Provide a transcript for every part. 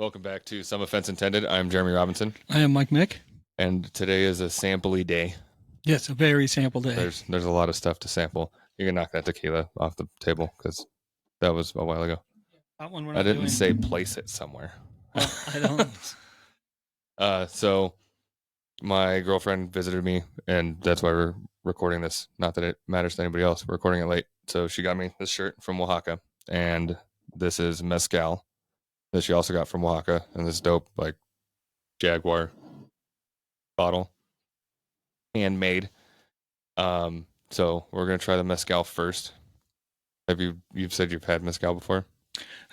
Welcome back to Some Offense Intended. I'm Jeremy Robinson, I am Mike Mick. and today is a sampley day. Yes, a very sample day. There's a lot of stuff to sample. You can knock that tequila off the table because that was a while ago. That one we're I not didn't doing. say place it somewhere. Well, I don't. So my girlfriend visited me, and that's why we're recording this. Not that it matters to anybody else. We're recording it late. So she got me this shirt from Oaxaca, and this is Mezcal that she also got from Oaxaca, and this dope like Jaguar bottle, handmade. So we're gonna try the Mezcal first. You've said you've had Mezcal before?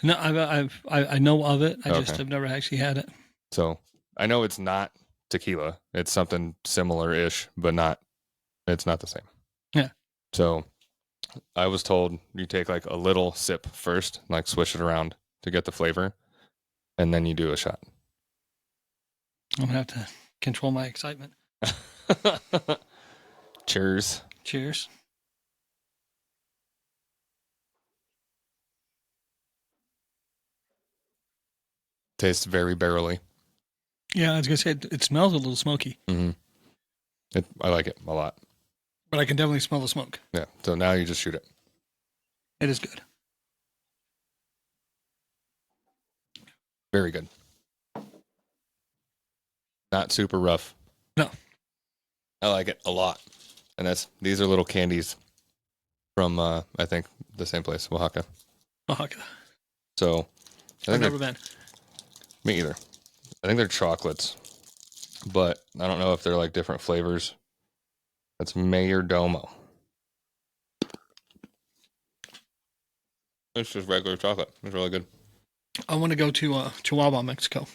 No, I know of it. I just Okay. have never actually had it. So I know it's not tequila. It's something similar-ish, but it's not the same. Yeah. So I was told you take like a little sip first, like swish it around to get the flavor, and then you do a shot. I'm gonna have to control my excitement. Cheers. Cheers. Tastes very barrely. Yeah, I was gonna say it smells a little smoky, Mm-hmm. I like it a lot. but I can definitely smell the smoke. Yeah. So now you just shoot it. It is good. Very good. Not super rough. No. I like it a lot. And these are little candies from I think the same place, Oaxaca. Oaxaca. So I I've think never been. me either. I think they're chocolates, but I don't know if they're like different flavors. That's Mayordomo. It's just regular chocolate. It's really good. I want to go to Chihuahua, Mexico. I want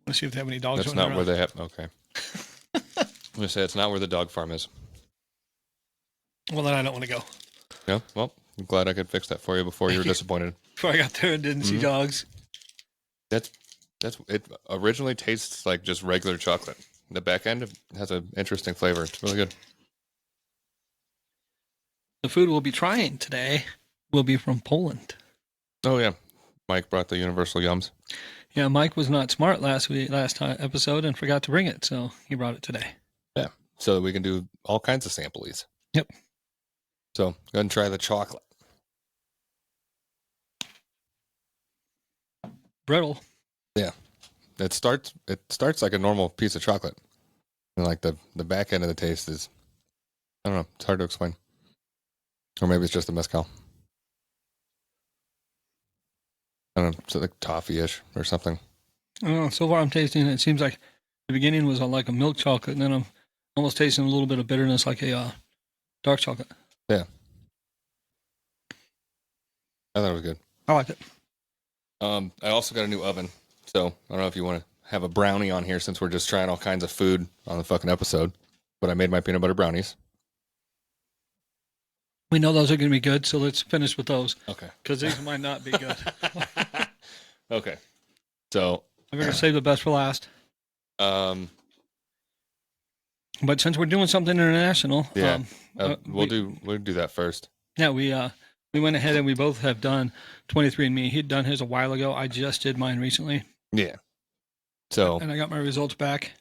to see if they have any dogs. That's not where they have. Okay. I'm gonna say it's not where the dog farm is. Well, then I don't want to go. Yeah. Well, I'm glad I could fix that for you before you were disappointed. Before I got there and didn't see dogs. That's it. Originally tastes like just regular chocolate. The back end has an interesting flavor. It's really good. The food we'll be trying today will be from Poland. Oh yeah, Mike brought the universal yums. Yeah, Mike was not smart last episode and forgot to bring it, so he brought it today. Yeah, so that we can do all kinds of samples. Yep. So go ahead and try the chocolate. Brittle. Yeah, it starts like a normal piece of chocolate, and like the back end of the taste is, I don't know, it's hard to explain. Or maybe it's just the mezcal. I don't know, it's like toffee-ish or something. I don't know. So far, I'm tasting it. It seems like the beginning was like a milk chocolate, and then I'm almost tasting a little bit of bitterness, like a dark chocolate. Yeah, I thought it was good. I like it. I also got a new oven, so I don't know if you want to have a brownie on here since we're just trying all kinds of food on the fucking episode. But I made my peanut butter brownies. We know those are going to be good, so let's finish with those. Okay. Because these might not be good. Okay. So I'm going to save the best for last. But since we're doing something international, yeah, we'll do that first. Yeah, we went ahead and we both have done 23andMe. He'd done his a while ago. I just did mine recently. Yeah. So. And I got my results back.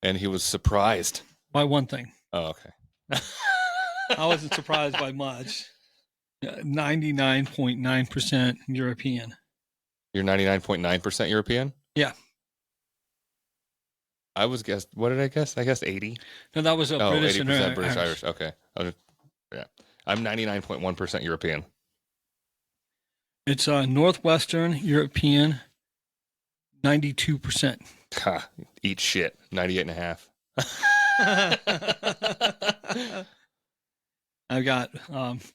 And he was surprised by one thing. Oh, okay. I wasn't surprised by much. 99.9% European. You're 99.9% European? Yeah. What did I guess? I guessed 80. No, that was a British 80% and British Irish. Okay. Yeah. I'm 99.1% European. It's Northwestern European, 92%. Ha, eat shit. 98.5. I've got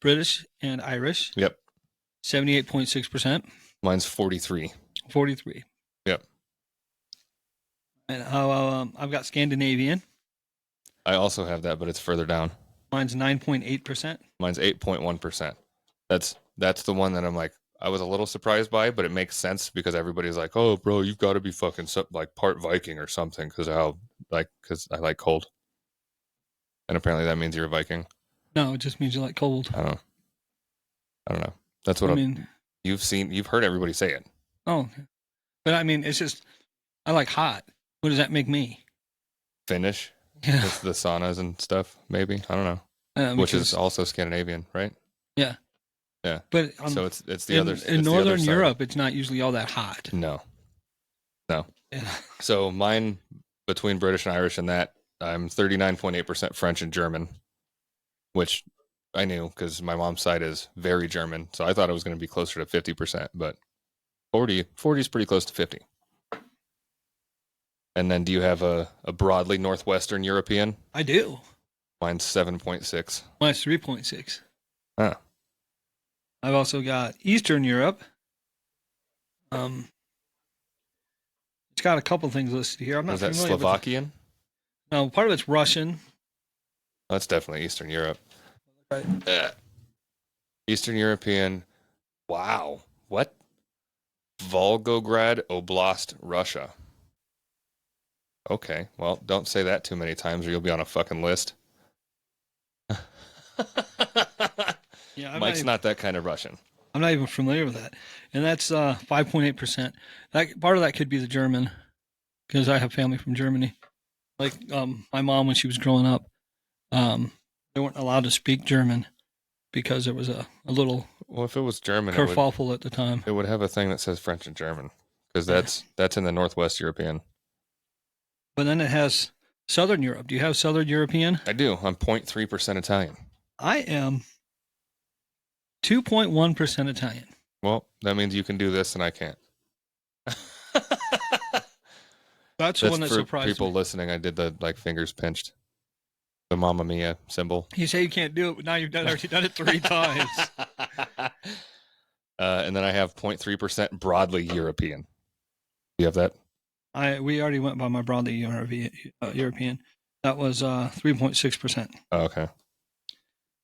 British and Irish. Yep. 78.6%. Mine's 43. 43. Yep. And I've got Scandinavian. I also have that, but it's further down. Mine's 9.8%. Mine's 8.1%. That's the one that I'm like, I was a little surprised by, but it makes sense because everybody's like, "Oh, bro, you've got to be fucking like part Viking or something," because I like cold, and apparently that means you're a Viking. No, it just means you like cold. I don't know. That's what you've heard everybody say it. Oh, But I mean, it's just I like hot. What does that make me? Finnish, Yeah, with the saunas and stuff. Maybe I don't know. Which is because also Scandinavian, right? yeah. Yeah. But So it's the other in it's the other northern side. Europe, it's not usually all that hot. No, no. Yeah. So mine between British and Irish and that I'm 39.8% French and German, which I knew because my mom's side is very German. So I thought it was going to be closer to 50%, but 40 is pretty close to 50. And then do you have a broadly Northwestern European? I do. Mine's 7.6. Mine's 3.6. Huh. I've also got Eastern Europe. Um, it's got a couple things listed here. I'm not Was that familiar with. Slovakian? No, part of it's Russian. That's definitely Eastern Europe. Right. Eastern European. Wow. What? Volgograd Oblast, Russia. Okay. Well, don't say that too many times or you'll be on a fucking list. Yeah, Mike's not that kind of Russian. I'm not even familiar with that, and that's 5.8%. That part of that could be the German, because I have family from Germany. Like my mom, when she was growing up, they weren't allowed to speak German because there was a little Well, if it was German, kerfuffle at the time. it would have a thing that says French and German because Yeah. that's in the Northwest European. But then it has Southern Europe. Do you have Southern European? I do. I'm 0.3% Italian. I am 2.1% Italian. Well, that means you can do this and I can't. That's the one that for surprised people me. listening. I did the like fingers pinched, the Mamma Mia symbol. You say you can't do it, but now you've already done it 3 times. And then I have 0.3% broadly European. You have that? We already went by my broadly European. That was 3.6%. Oh, okay.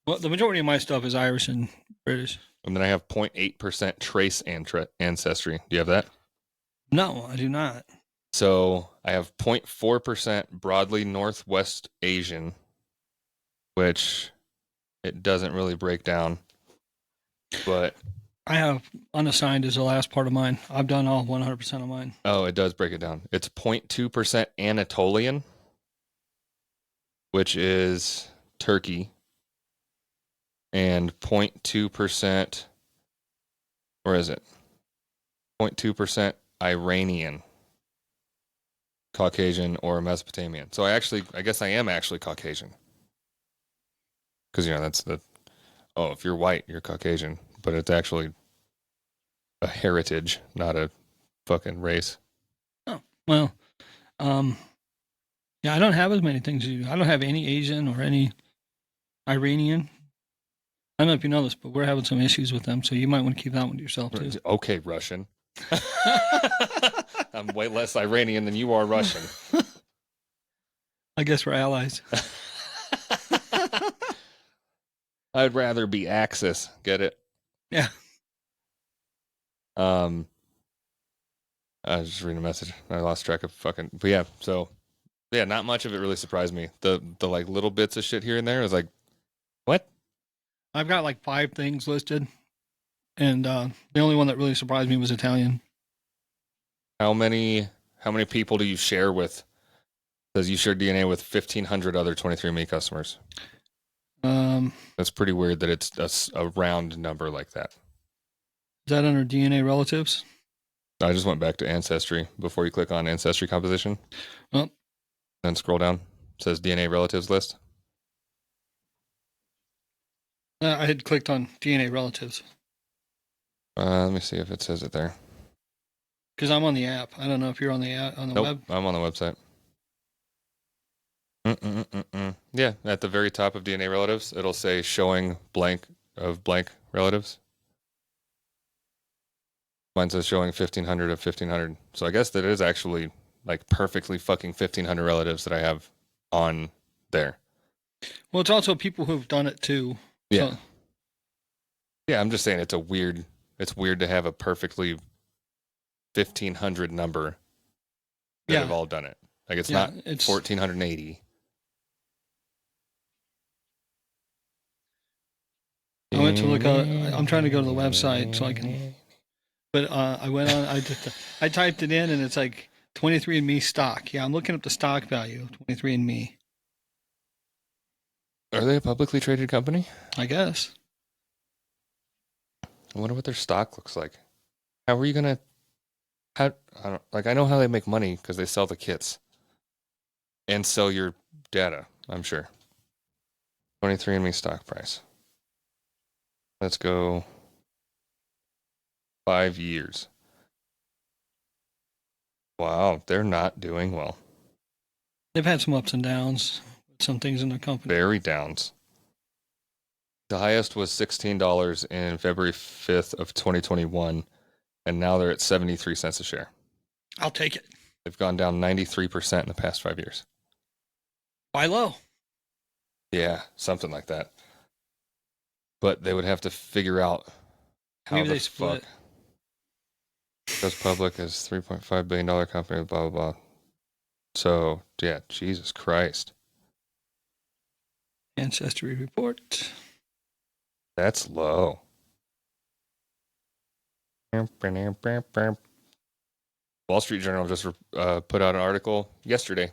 Well, the majority of my stuff is Irish and British. And then I have 0.8% trace ancestry. Do you have that? No, I do not. So I have 0.4% broadly Northwest Asian, which it doesn't really break down. But I have unassigned as the last part of mine. I've done all 100% of mine. oh, it does break it down. It's 0.2% Anatolian, which is Turkey, and 0.2%, where is it? 0.2% Iranian, Caucasian, or Mesopotamian. So I guess I am actually Caucasian. Because, that's if you're white, you're Caucasian. But it's actually a heritage, not a fucking race. Oh, well, yeah, I don't have as many things as you. I don't have any Asian or any Iranian. I don't know if you know this, but we're having some issues with them, so you might want to keep that one to yourself, too. Okay, Russian. I'm way less Iranian than you are Russian. I guess we're allies. I'd rather be Axis. Get it? Yeah. I was just reading a message. I lost track of fucking. But yeah, so yeah, not much of it really surprised me. The like little bits of shit here and there I was like, what? I've got like 5 things listed, and the only one that really surprised me was Italian. How many people do you share with? Says you share DNA with 1,500 other 23andMe customers. That's pretty weird that it's a round number like that. Is that under DNA relatives? I just went back to ancestry before you click on ancestry composition. Well, then scroll down. It says DNA relatives list. I had clicked on DNA relatives. Let me see if it says it there. Because I'm on the app. I don't know if you're on the app, on the Nope, web. I'm on the website. Yeah, at the very top of DNA relatives, it'll say showing blank of blank relatives. Mine says showing 1,500 of 1,500. So I guess that is actually like perfectly fucking 1,500 relatives that I have on there. Well, it's also people who've done it too. Yeah. So, Yeah, I'm just saying it's weird to have a perfectly 1,500 number that have all done it. Like it's not 1,480. I went to look. I'm trying to go to the website so I can But I went on. I typed it in, and it's like 23andMe stock. Yeah, I'm looking up the stock value of 23andMe. Are they a publicly traded company? I guess. I wonder what their stock looks like. How are you gonna? How I don't like. I know how they make money because they sell the kits and sell your data. I'm sure. 23andMe stock price. Let's go 5 years. Wow, they're not doing well. They've had some ups and downs, some things in their company. Very downs. The highest was $16 in February 5th of 2021, and now they're at 73 cents a share. I'll take it. They've gone down 93% in the past 5 years. Buy low. Yeah, something like that. But they would have to figure out how Maybe the they split. Goes public as $3.5 billion company, blah, blah, blah. So, yeah, Jesus Christ. Ancestry report. That's low. Wall Street Journal just put out an article yesterday.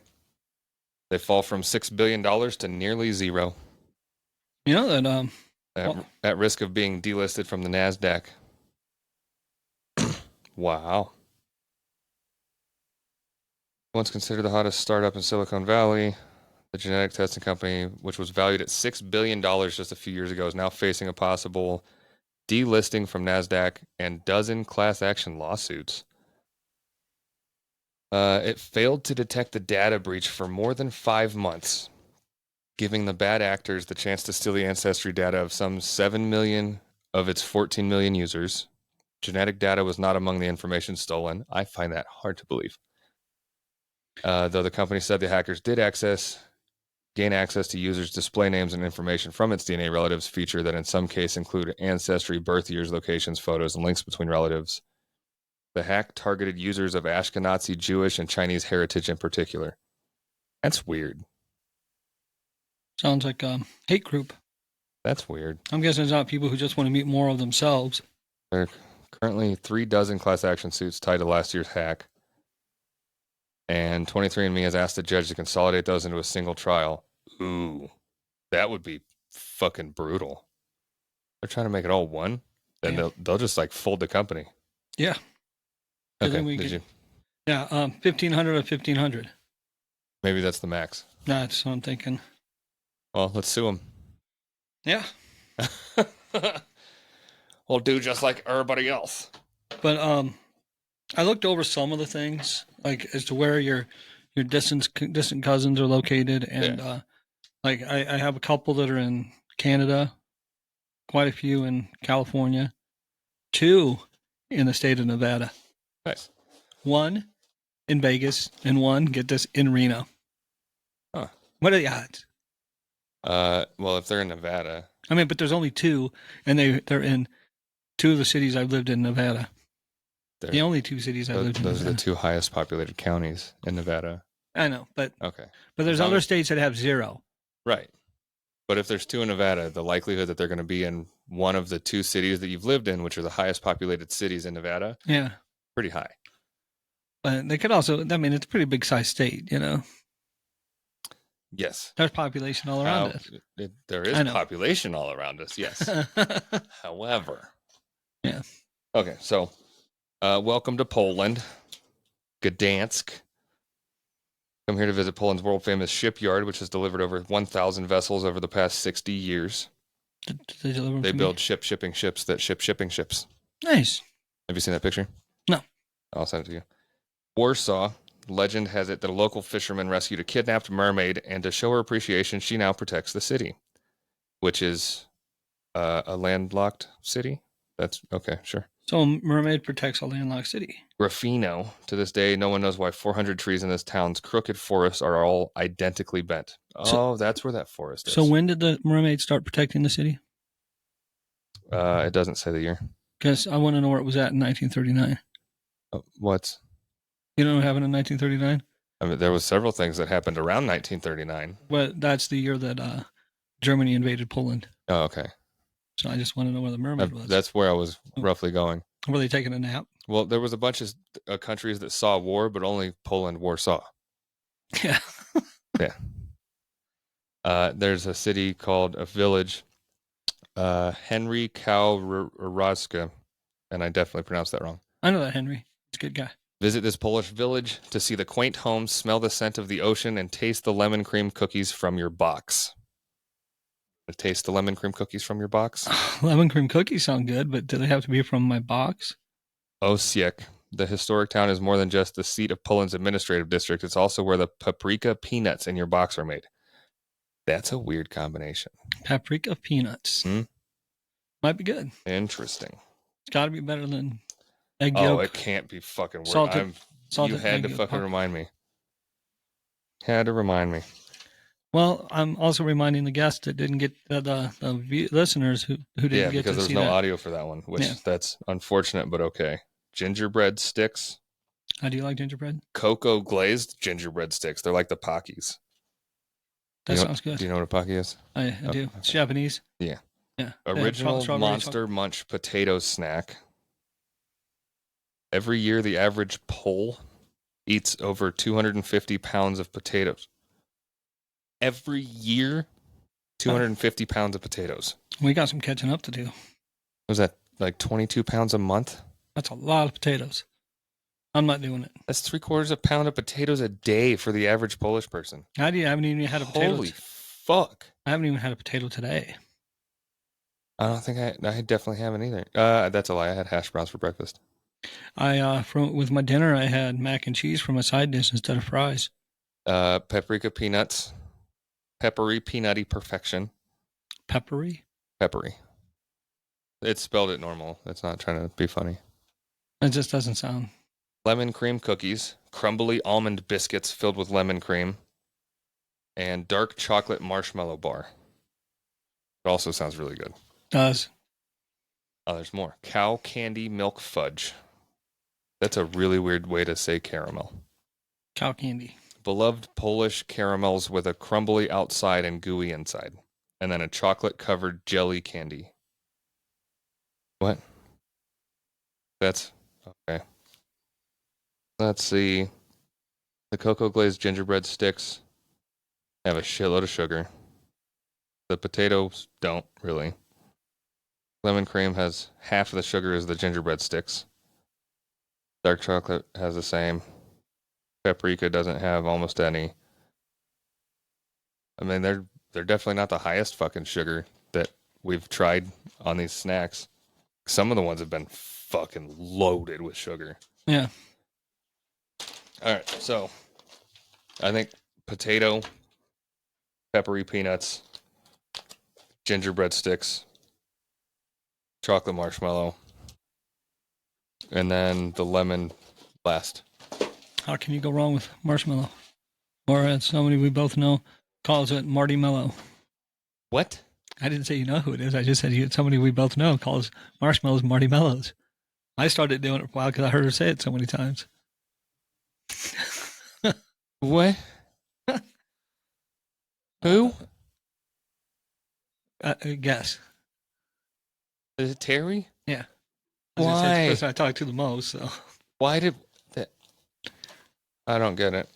They fall from $6 billion to nearly zero. You know that At risk of being delisted from the NASDAQ. Wow. Once considered the hottest startup in Silicon Valley, the genetic testing company, which was valued at $6 billion just a few years ago, is now facing a possible delisting from NASDAQ and dozen class action lawsuits. It failed to detect the data breach for more than 5 months, giving the bad actors the chance to steal the ancestry data of some 7 million of its 14 million users. Genetic data was not among the information stolen. I find that hard to believe. Though the company said the hackers did gain access to users' display names and information from its DNA relatives, feature that in some cases include ancestry, birth years, locations, photos, and links between relatives. The hack targeted users of Ashkenazi, Jewish, and Chinese heritage in particular. That's weird. sounds like a hate group. That's weird. I'm guessing it's not people who just want to meet more of themselves. There are currently 36 class action suits tied to last year's hack. And 23andMe has asked the judge to consolidate those into a single trial. Ooh, that would be fucking brutal. They're trying to make it all one. Then they'll just like fold the company. Yeah. Okay. Yeah. 1,500 or 1,500. Maybe that's the max. That's what I'm thinking. Well, let's sue them. Yeah. We'll do just like everybody else. But I looked over some of the things, like as to where your distant cousins are located, and like I have a couple that are in Canada, quite a few in California, 2 in the state of Nevada. Nice. 1 in Vegas, and 1, get this, in Reno. Huh. What are the odds? Well, if they're in Nevada, I mean, but there's only 2, and they're in 2 of the cities I've lived in Nevada. The only 2 cities I've lived in. Those are the 2 highest populated counties in Nevada. I know, but okay. But there's other states that have 0. Right. But if there's 2 in Nevada, the likelihood that they're going to be in one of the 2 cities that you've lived in, which are the highest populated cities in Nevada, yeah, pretty high. But they could also, I mean, it's a pretty big size state, you know. Yes. There's population all around us. There is population all around us, yes. However. Yeah. Okay, so welcome to Poland, Gdansk. Come here to visit Poland's world-famous shipyard, which has delivered over 1,000 vessels over the past 60 years. They build shipping ships that ship shipping ships. Nice. Have you seen that picture? No. I'll send it to you. Warsaw, legend has it that a local fisherman rescued a kidnapped mermaid, and to show her appreciation, she now protects the city, which is a landlocked city. That's okay, sure. So a mermaid protects a landlocked city. Rafino, to this day, no one knows why 400 trees in this town's crooked forests are all identically bent. That's where that forest is. So when did the mermaid start protecting the city? It doesn't say the year. Because I want to know where it was at in 1939. What's? You don't know what happened in 1939? I mean, there was several things that happened around 1939. Well, that's the year that Germany invaded Poland. Oh, okay. So I just want to know where the mermaid was. That's where I was roughly going. Were they taking a nap? Well, there was a bunch of countries that saw war, but only Poland, Warsaw. Yeah. Yeah. There's a city called a village, Henry Kaurazka, and I definitely pronounced that wrong. I know that Henry. He's a good guy. Visit this Polish village to see the quaint homes, smell the scent of the ocean, and taste the lemon cream cookies from your box. Taste the lemon cream cookies from your box? Lemon cream cookies sound good, but do they have to be from my box? Osiek. The historic town is more than just the seat of Poland's administrative district. It's also where the paprika peanuts in your box are made. That's a weird combination. Paprika peanuts. Might be good. Interesting. It's got to be better than egg yolk. Oh, it can't be fucking weird. Salted You had to fucking remind me. Had to remind me. Well, I'm also reminding the guests that didn't get the listeners who didn't get to see that. Yeah, because there was no audio for that one, which that's unfortunate, but okay. Gingerbread sticks. How do you like gingerbread? Cocoa glazed gingerbread sticks. They're like the Pockies. That sounds good. Do you know what a Pocky is? I do. Okay. It's Japanese. Yeah. Yeah. Original Monster Munch potato snack. Every year, the average Pole eats over 250 pounds of potatoes. Every year, 250 pounds of potatoes. We got some catching up to do. Was that like 22 pounds a month? That's a lot of potatoes. I'm not doing it. That's 3/4 pound of potatoes a day for the average Polish person. How do you? I haven't even had a potato. Holy fuck. I haven't even had a potato today. I don't think I definitely haven't either. That's a lie. I had hash browns for breakfast. With my dinner, I had mac and cheese for my side dish instead of fries. Paprika peanuts. Peppery, peanutty perfection. Peppery? Peppery. It's spelled it normal. It's not trying to be funny. It just doesn't sound. Lemon cream cookies. Crumbly almond biscuits filled with lemon cream. And dark chocolate marshmallow bar. It also sounds really good. Does. Oh, there's more. Cow candy milk fudge. That's a really weird way to say caramel. Cow candy. Beloved Polish caramels with a crumbly outside and gooey inside. And then a chocolate-covered jelly candy. What? That's... okay. Let's see. The cocoa glazed gingerbread sticks have a shitload of sugar. The potatoes don't, really. Lemon cream has half of the sugar as the gingerbread sticks. Dark chocolate has the same. Paprika doesn't have almost any. I mean, they're definitely not the highest fucking sugar that we've tried on these snacks. Some of the ones have been fucking loaded with sugar. Yeah. All right, so I think potato, peppery peanuts, gingerbread sticks, chocolate marshmallow, and then the lemon last. How can you go wrong with marshmallow? Or as somebody we both know calls it Marty Mellow. What? I didn't say you know who it is. I just said somebody we both know calls marshmallows Marty Mellows. I started doing it for a while because I heard her say it so many times. What? Who? Guess. Is it Terry? Yeah. Why? It's the person I talk to the most. So. Why did that? I don't get it.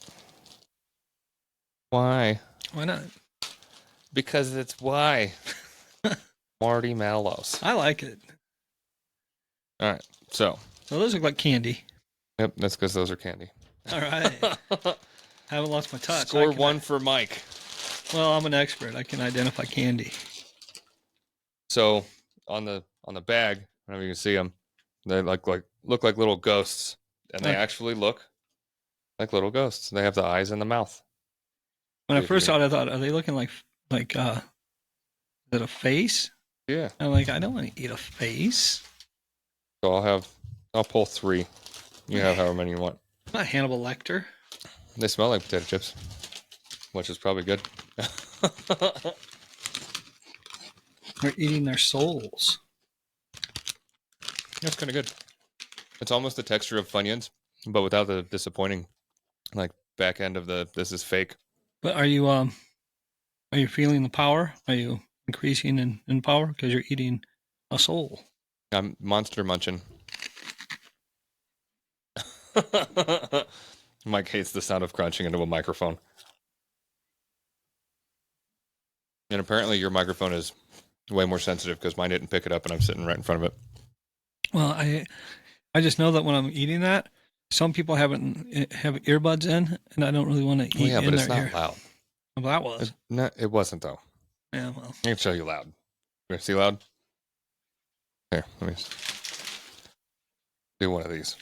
Why? Why not? Because it's why. Marty Mallows. I like it. All right. So those look like candy. Yep, that's because those are candy. All right. Haven't lost my touch. Score one for Mike. Well, I'm an expert. I can identify candy. So on the bag, I don't know if you can see them. They look like little ghosts, and they actually look like little ghosts. They have the eyes and the mouth. When I first saw it, I thought, are they looking like is it a face? Yeah. I'm like, I don't want to eat a face. So I'll pull 3. You have however many you want. Not Hannibal Lecter. They smell like potato chips, which is probably good. They're eating their souls. That's kind of good. It's almost the texture of Funyuns, but without the disappointing, like, back end of the this is fake. But are you feeling the power? Are you increasing in power because you're eating a soul? I'm monster munching. Mike hates the sound of crunching into a microphone. And apparently your microphone is way more sensitive because mine didn't pick it up and I'm sitting right in front of it. Well, I just know that when I'm eating that, some people have earbuds in, and I don't really want to eat yeah, in but their it's not ear. loud. Well, that was. It wasn't, though. Yeah, well. I can show you loud. You see loud? Here, let me do one of these.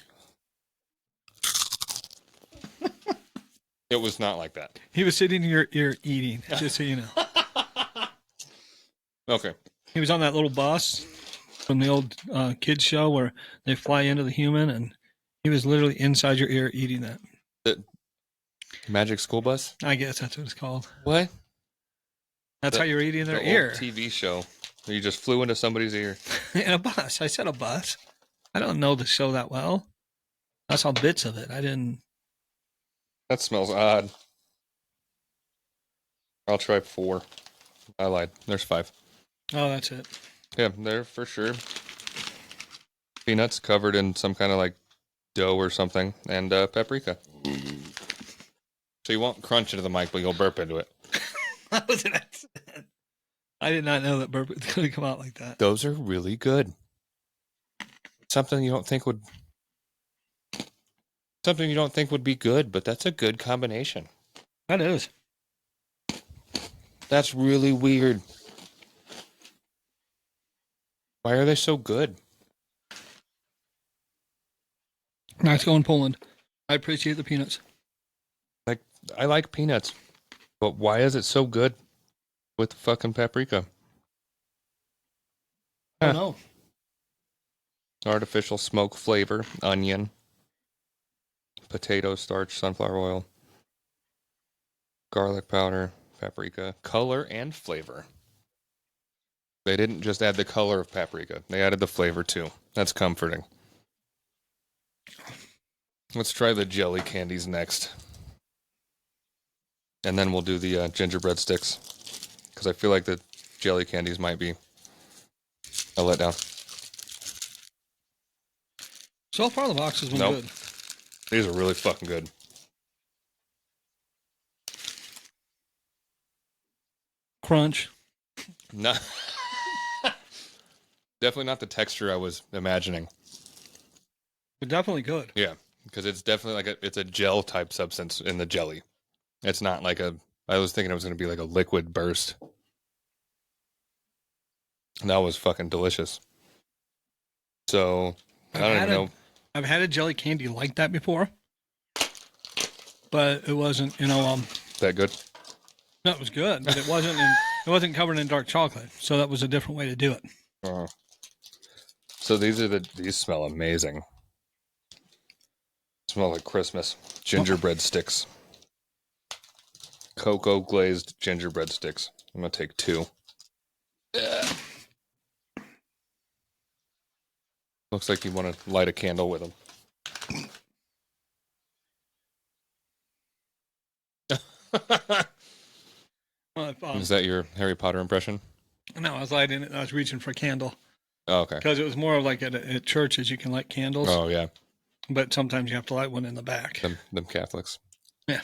It was not like that. He was sitting in your ear eating, just so you know. Okay. He was on that little bus from the old kids show where they fly into the human, and he was literally inside your ear eating that. The Magic School Bus? I guess that's what it's called. What? That's how you're eating their the ear. old TV show where you just flew into somebody's ear. In a bus. I said a bus. I don't know the show that well. I saw bits of it. I didn't. That smells odd. I'll try 4. I lied. There's 5. Oh, that's it. Yeah, there for sure. Peanuts covered in some kind of like dough or something, and paprika. So you won't crunch into the mic, but you'll burp into it. That was an accident. I did not know that burp was going to come out like that. Those are really good. Something you don't think would be good, but that's a good combination. That is. That's really weird. Why are they so good? Nice going, Poland. I appreciate the peanuts. Like, I like peanuts, but why is it so good with the fucking paprika? I don't know. Artificial smoke flavor, onion, potato starch, sunflower oil, garlic powder, paprika, color and flavor. They didn't just add the color of paprika. They added the flavor too. That's comforting. Let's try the jelly candies next. And then we'll do the gingerbread sticks. Because I feel like the jelly candies might be a letdown. So far, the box has been Nope. good. These are really fucking good. Crunch. No. Definitely not the texture I was imagining. But definitely good. Yeah, because it's definitely it's a gel type substance in the jelly. It's not like I was thinking it was going to be like a liquid burst. That was fucking delicious. So, I don't even know. I've had a jelly candy like that before, but it wasn't, That good? no, it was good, but it wasn't covered in dark chocolate. So that was a different way to do it. So these smell amazing. Smell like Christmas. Gingerbread sticks. Cocoa glazed gingerbread sticks. I'm going to take 2. Looks like you want to light a candle with them. Is that your Harry Potter impression? No, I was lighting it. I was reaching for a candle. Oh, okay. Because it was more of like at churches, you can light candles. Oh, yeah. But sometimes you have to light one in the back. Them Catholics. Yeah.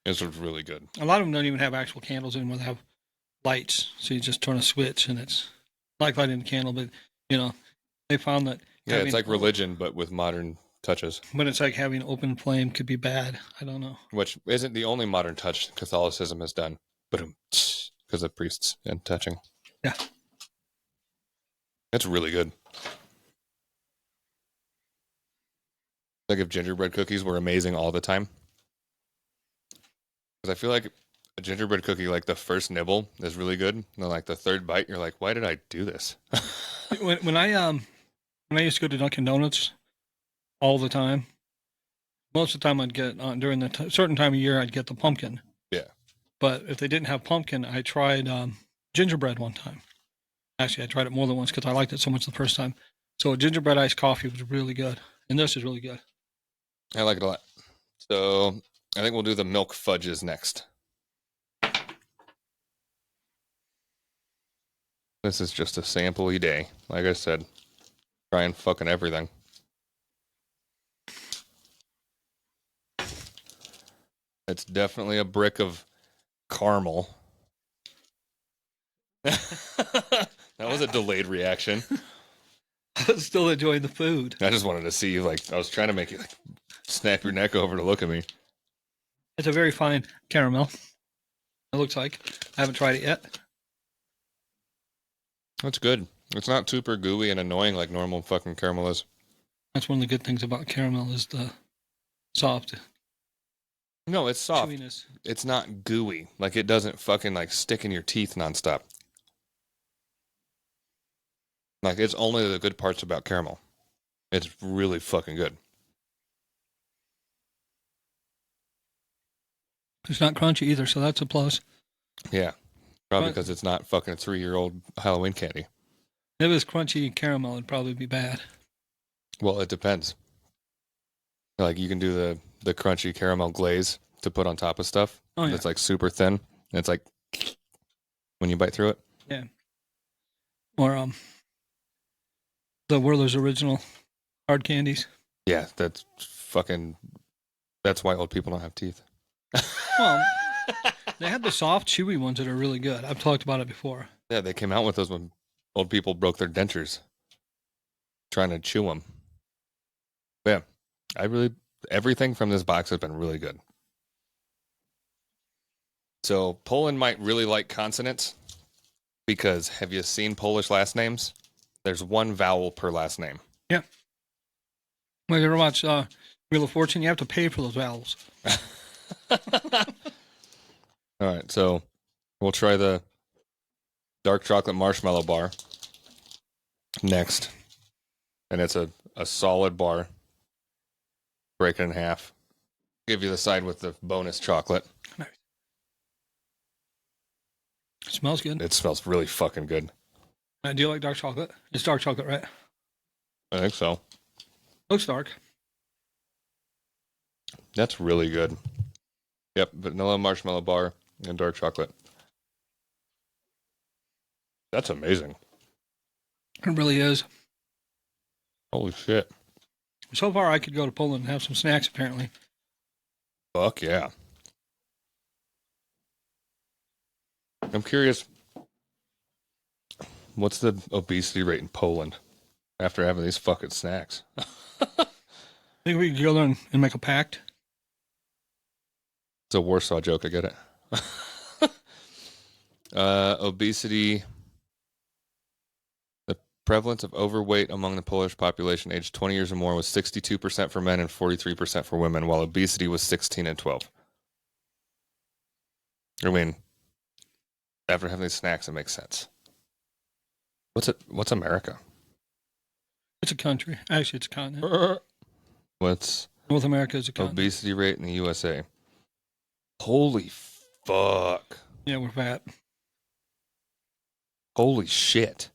This was really good. A lot of them don't even have actual candles anymore. They have lights. So you just turn a switch and it's like lighting a candle. But, they found that. Yeah, it's like religion, but with modern touches. But it's like having open flame could be bad. I don't know. Which isn't the only modern touch Catholicism has done. But because of priests and touching. Yeah. It's really good. Like if gingerbread cookies were amazing all the time. Because I feel like a gingerbread cookie, like the first nibble is really good. And then like the third bite, you're like, why did I do this? when I used to go to Dunkin' Donuts all the time, most of the time I'd get during the certain time of year I'd get the pumpkin. Yeah. But if they didn't have pumpkin, I tried gingerbread one time. Actually, I tried it more than once because I liked it so much the first time. So a gingerbread iced coffee was really good, and this is really good. I like it a lot. So I think we'll do the milk fudges next. This is just a sample-y day. Like I said, trying fucking everything. It's definitely a brick of caramel. That was a delayed reaction. I was still enjoying the food. I just wanted to see you, like, I was trying to make you, like, snap your neck over to look at me. It's a very fine caramel. It looks like. I haven't tried it yet. That's good. It's not super gooey and annoying like normal fucking caramel is. That's one of the good things about caramel is the soft No, it's soft. chewiness. It's not gooey. Like, it doesn't fucking, like, stick in your teeth nonstop. Like, it's only the good parts about caramel. It's really fucking good. It's not crunchy either, so that's a plus. Yeah. Probably because it's not fucking 3-year-old Halloween candy. If it was crunchy caramel, it'd probably be bad. Well, it depends. Like, you can do the crunchy caramel glaze to put on top of stuff. Oh, yeah. That's like super thin. And it's like when you bite through it. Yeah. Or the Werther's original hard candies. Yeah, that's why old people don't have teeth. Well, they had the soft, chewy ones that are really good. I've talked about it before. Yeah, they came out with those when old people broke their dentures trying to chew them. Yeah, everything from this box has been really good. So Poland might really like consonants because have you seen Polish last names? There's one vowel per last name. Yeah. Like you ever watch Wheel of Fortune? You have to pay for those vowels. All right, so we'll try the dark chocolate marshmallow bar next. And it's a solid bar. Break it in half. Give you the side with the bonus chocolate. Nice. It smells good. It smells really fucking good. Do you like dark chocolate? It's dark chocolate, right? I think so. Looks dark. That's really good. Yep, vanilla marshmallow bar and dark chocolate. That's amazing. It really is. Holy shit. So far, I could go to Poland and have some snacks, apparently. Fuck yeah. I'm curious, what's the obesity rate in Poland after having these fucking snacks? Think we could go there and make a pact? It's a Warsaw joke, I get it. Obesity. The prevalence of overweight among the Polish population aged 20 years or more was 62% for men and 43% for women, while obesity was 16 and 12. I mean, after having these snacks, it makes sense. What's America? It's a country. Actually, it's a continent. What's North America is a continent. obesity rate in the USA? Holy fuck. Yeah, we're fat. Holy shit.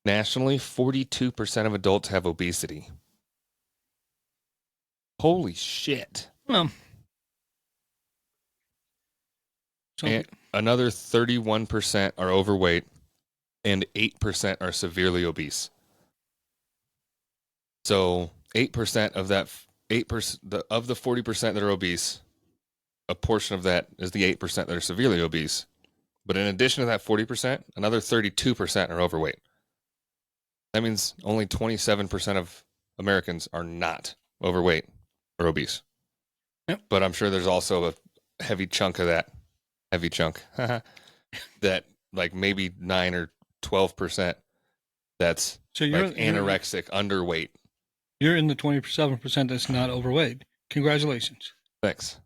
Nationally, 42% of adults have obesity. Holy shit. So, And another 31% are overweight and 8% are severely obese. So 8% of that 8% of the 40% that are obese, a portion of that is the 8% that are severely obese. But in addition to that 40%, another 32% are overweight. That means only 27% of Americans are not overweight or obese. Yep. But I'm sure there's also a heavy chunk of that, that like maybe 9 or 12% that's so like anorexic, underweight. You're in the 27% that's not overweight. Congratulations. Thanks.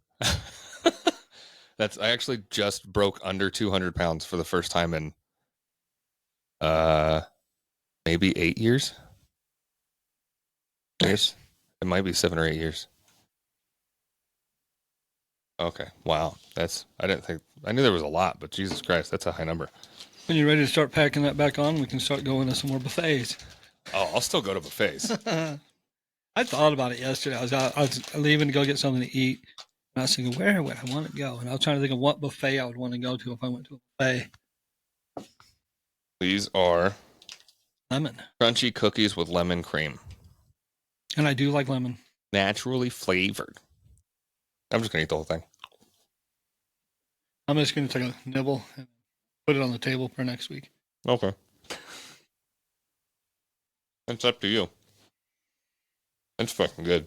I actually just broke under 200 pounds for the first time in maybe 8 years. Nice. It might be 7 or 8 years. Okay. Wow. I knew there was a lot, but Jesus Christ, that's a high number. When you're ready to start packing that back on, we can start going to some more buffets. Oh, I'll still go to buffets. I thought about it yesterday. I was leaving to go get something to eat. And I was thinking, where would I want to go? And I was trying to think of what buffet I would want to go to if I went to a buffet. These are Lemon. crunchy cookies with lemon cream. And I do like lemon. Naturally flavored. I'm just gonna eat the whole thing. I'm just going to take a nibble and put it on the table for next week. Okay. It's up to you. It's fucking good.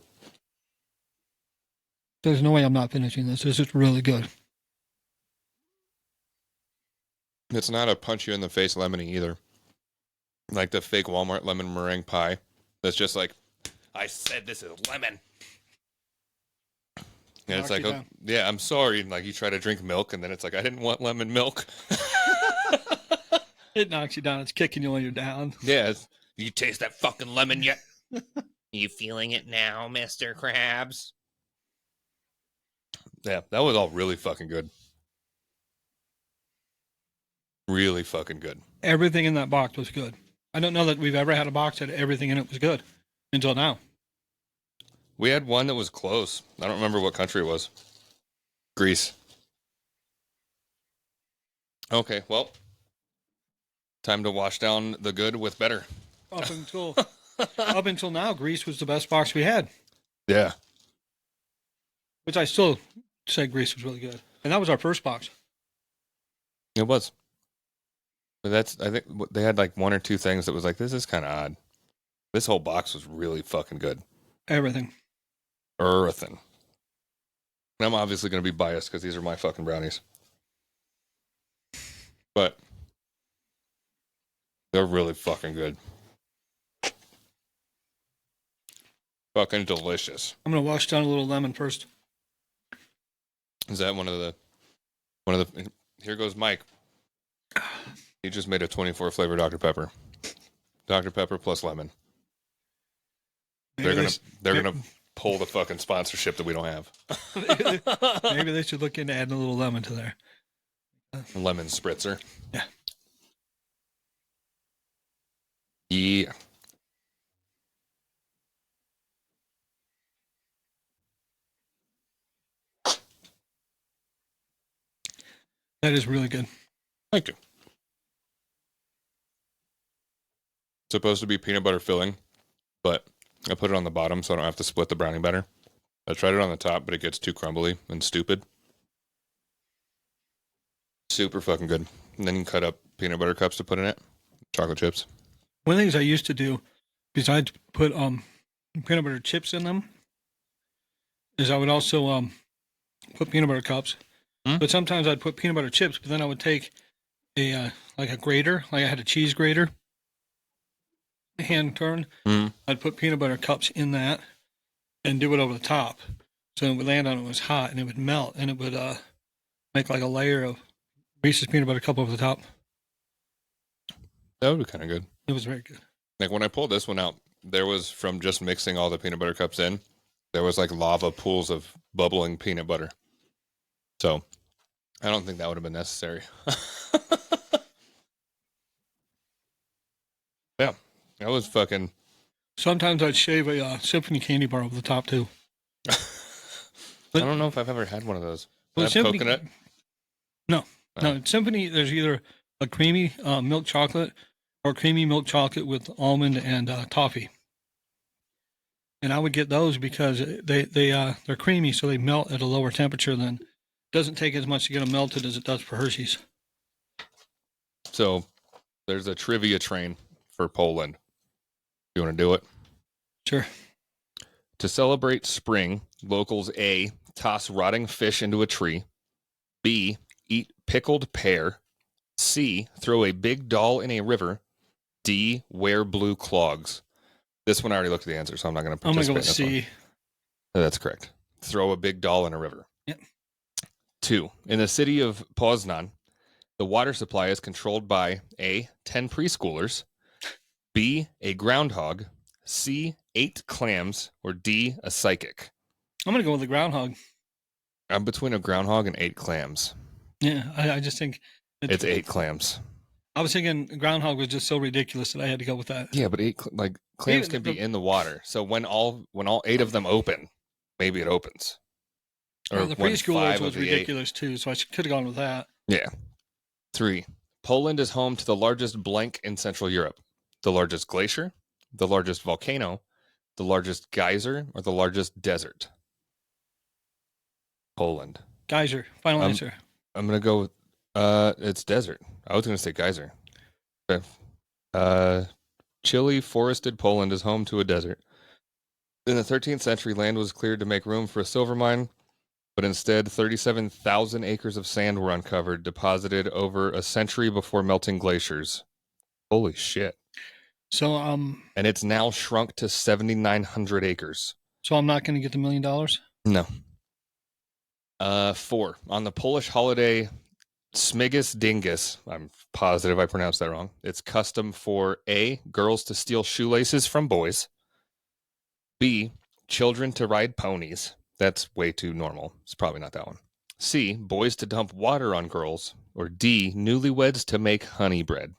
There's no way I'm not finishing this. This is really good. It's not a punch you in the face lemony either. Like the fake Walmart lemon meringue pie. That's just like, I said this is lemon. And it's like, oh, yeah, I'm sorry. And like you try to drink milk, and then it's like, I didn't want lemon milk. It knocks you down. It's kicking you when you're down. Yeah. You taste that fucking lemon yet? You feeling it now, Mr. Krabs? Yeah, that was all really fucking good. Really fucking good. Everything in that box was good. I don't know that we've ever had a box that everything in it was good until now. We had one that was close. I don't remember what country it was. Greece. Okay, well, time to wash down the good with better. Up until now, Greece was the best box we had, Yeah. which I still say Greece was really good. And that was our first box. It was. But I think they had like one or two things that was like, this is kind of odd. This whole box was really fucking good. Everything. And I'm obviously going to be biased because these are my fucking brownies. But they're really fucking good. Fucking delicious. I'm going to wash down a little lemon first. Is that one of the here goes Mike. He just made a 24 flavor Dr. Pepper. Dr. Pepper plus lemon. They're gonna pull the fucking sponsorship that we don't have. Maybe they should look into adding a little lemon to there. Lemon spritzer. Yeah. Yeah. That is really good. Thank you. It's supposed to be peanut butter filling, but I put it on the bottom so I don't have to split the brownie batter. I tried it on the top, but it gets too crumbly and stupid. Super fucking good. And then you can cut up peanut butter cups to put in it. Chocolate chips. One of the things I used to do, besides put peanut butter chips in them, is I would also put peanut butter cups. But sometimes I'd put peanut butter chips, but then I would take a grater, like I had a cheese grater, hand turn. I'd put peanut butter cups in that and do it over the top. So it would land on it, was hot, and it would melt, and it would make like a layer of Reese's peanut butter cup over the top. That would be kind of good. It was very good. Like when I pulled this one out, there was, from just mixing all the peanut butter cups in, there was like lava pools of bubbling peanut butter. So I don't think that would have been necessary. Yeah, that was fucking. Sometimes I'd shave a symphony candy bar over the top too. I don't know if I've ever had one of those. Well, Symphony, coconut? No. Symphony, there's either a creamy milk chocolate or creamy milk chocolate with almond and toffee. And I would get those because they're creamy, so they melt at a lower temperature. Than it doesn't take as much to get them melted as it does for Hershey's. So there's a trivia train for Poland. You want to do it? Sure. To celebrate spring, locals A, toss rotting fish into a tree. B, eat pickled pear. C, throw a big doll in a river. D, wear blue clogs. This one I already looked at the answer, so I'm not going to participate. I'm going to go with C. That's correct. Throw a big doll in a river. Yep. 2, in the city of Poznan, the water supply is controlled by A, 10 preschoolers. B, a groundhog. C, 8 clams. Or D, a psychic. I'm going to go with the groundhog. I'm between a groundhog and 8 clams. Yeah, I just think it's 8 clams. I was thinking groundhog was just so ridiculous that I had to go with that. Yeah, but clams can be in the water. So when all 8 of them open, maybe it opens. Or the preschoolers was ridiculous too, so I could have gone with that. Yeah. 3, Poland is home to the largest blank in Central Europe. The largest glacier, the largest volcano, the largest geyser, or the largest desert. Poland. Geyser. Final answer. I'm gonna go with it's desert. I was gonna say geyser. Okay. Chilly, forested Poland is home to a desert. In the 13th century, land was cleared to make room for a silver mine, but instead 37,000 acres of sand were uncovered, deposited over a century before melting glaciers. Holy shit. So And it's now shrunk to 7,900 acres. so I'm not going to get the $1 million. No. 4. On the Polish holiday Smigus Dingus, I'm positive I pronounced that wrong. It's custom for A, girls to steal shoelaces from boys. B, children to ride ponies. That's way too normal. It's probably not that one. C, boys to dump water on girls. Or D, newlyweds to make honey bread.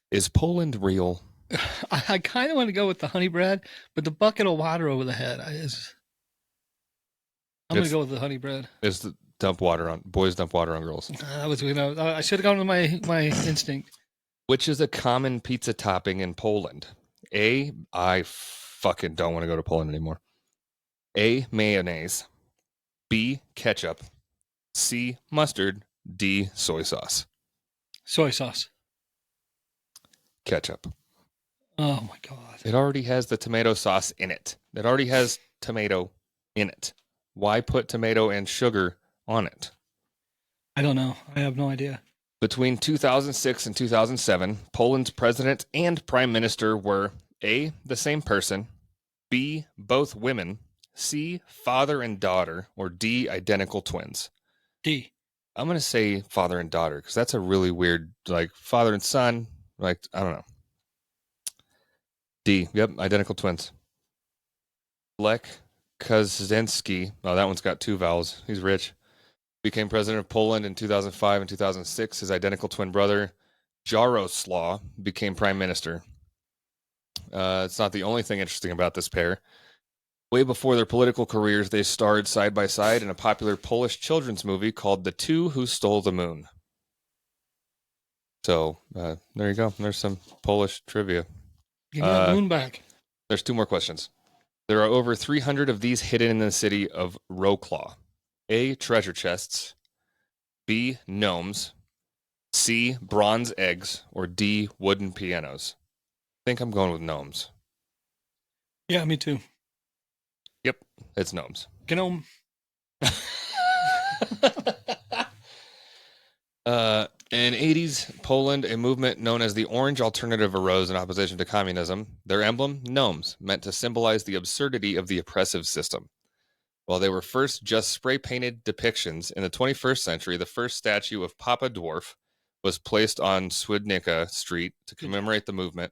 Is Poland real? I kind of want to go with the honey bread, but the bucket of water over the head I'm going to go with the honey bread. Is the boys dump water on girls? I should have gone with my instinct. Which is a common pizza topping in Poland? A, I fucking don't want to go to Poland anymore. A, mayonnaise. B, ketchup. C, mustard. D, soy sauce. Soy sauce. Ketchup. Oh my God. It already has the tomato sauce in it. It already has tomato in it. Why put tomato and sugar on it? I don't know. I have no idea. Between 2006 and 2007, Poland's president and prime minister were A, the same person, B, both women, C, father and daughter, or D, identical twins. D. I'm going to say father and daughter because that's a really weird, like father and son. Like, I don't know. D. Yep, identical twins. Lech Kaczynski. Oh, that one's got 2 vowels. He's rich. Became president of Poland in 2005 and 2006. His identical twin brother, Jaroslaw, became prime minister. It's not the only thing interesting about this pair. Way before their political careers, they starred side by side in a popular Polish children's movie called The Two Who Stole the Moon. So, there you go. There's some Polish trivia. Give me that moon back. There's 2 more questions. There are over 300 of these hidden in the city of Wrocław. A, treasure chests. B, gnomes. C, bronze eggs. Or D, wooden pianos. I think I'm going with gnomes. Yeah, me too. Yep, it's gnomes. Gnome. In 80s Poland, a movement known as the Orange Alternative arose in opposition to communism. Their emblem, gnomes, meant to symbolize the absurdity of the oppressive system. While they were first just spray-painted depictions, in the 21st century, the first statue of Papa Dwarf was placed on Swidnica Street to commemorate the movement.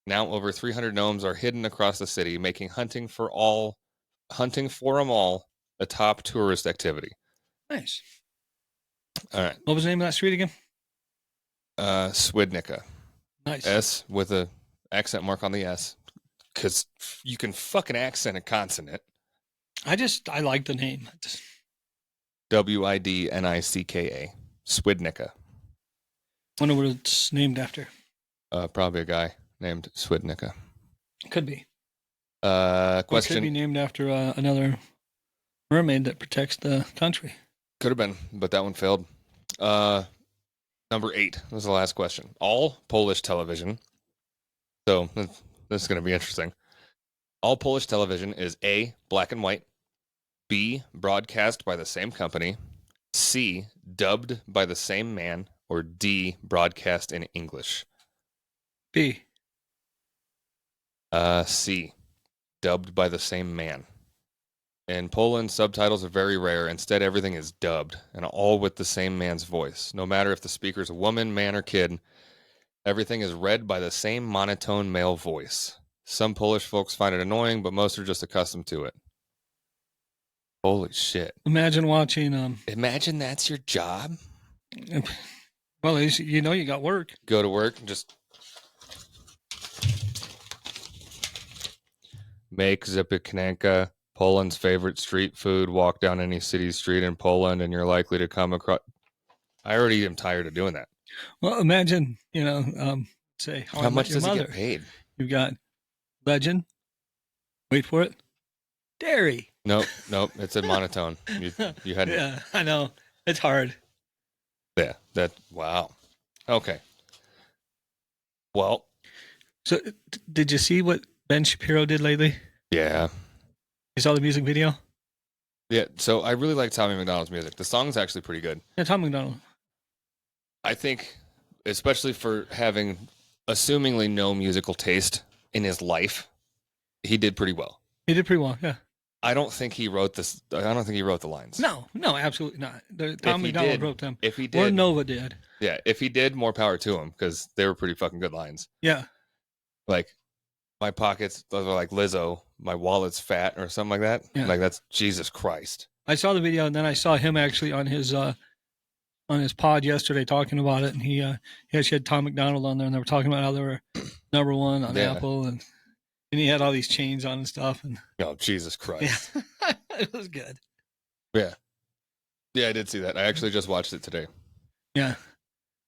Now over 300 gnomes are hidden across the city, making hunting for them all a top tourist activity. Nice. All right. What was the name of that street again? Swidnica. Nice. S with a accent mark on the S, because you can fucking accent a consonant. I like the name. Widnicka. Swidnica. Wonder what it's named after. Probably a guy named Swidnica. Could be. Question. Or it could be named after another mermaid that protects the country. Could have been, but that one failed. Number 8. This is the last question. All Polish television. So this is going to be interesting. All Polish television is A, black and white. B, broadcast by the same company. C, dubbed by the same man. Or D, broadcast in English. B. C, dubbed by the same man. In Poland, subtitles are very rare. Instead, everything is dubbed, and all with the same man's voice. No matter if the speaker's a woman, man, or kid, everything is read by the same monotone male voice. Some Polish folks find it annoying, but most are just accustomed to it. Holy shit. Imagine watching... Imagine that's your job? Well, you know you got work. Go to work and just... Make Zipiknanka Poland's favorite street food. Walk down any city street in Poland and you're likely to come across... I already am tired of doing that. Well, imagine, say, how much does it get paid? You've got legend. Wait for it. Dairy. Nope. It's a monotone. You had Yeah, I know. It's hard. yeah. Wow. Okay. Well, So, did you see what Ben Shapiro did lately? yeah. You saw the music video? Yeah. So I really like Tommy McDonald's music. The song's actually pretty good. Yeah, Tom McDonald. I think, especially for having assumingly no musical taste in his life, he did pretty well. He did pretty well. Yeah. I don't think he wrote this. I don't think he wrote the lines. No, absolutely not. Tom he McDonald did- wrote them. If he Or did, Nova did. yeah. If he did, more power to him because they were pretty fucking good lines. Yeah. Like my pockets, those are like Lizzo. My wallet's fat or something like that. Yeah. Like that's Jesus Christ. I saw the video, and then I saw him actually on his pod yesterday talking about it, and he actually had Tom McDonald on there, and they were talking about how they were number one on Yeah. Apple, and he had all these chains on and stuff, and Oh Jesus Christ. yeah, it was good. Yeah. Yeah, I did see that. I actually just watched it today. Yeah,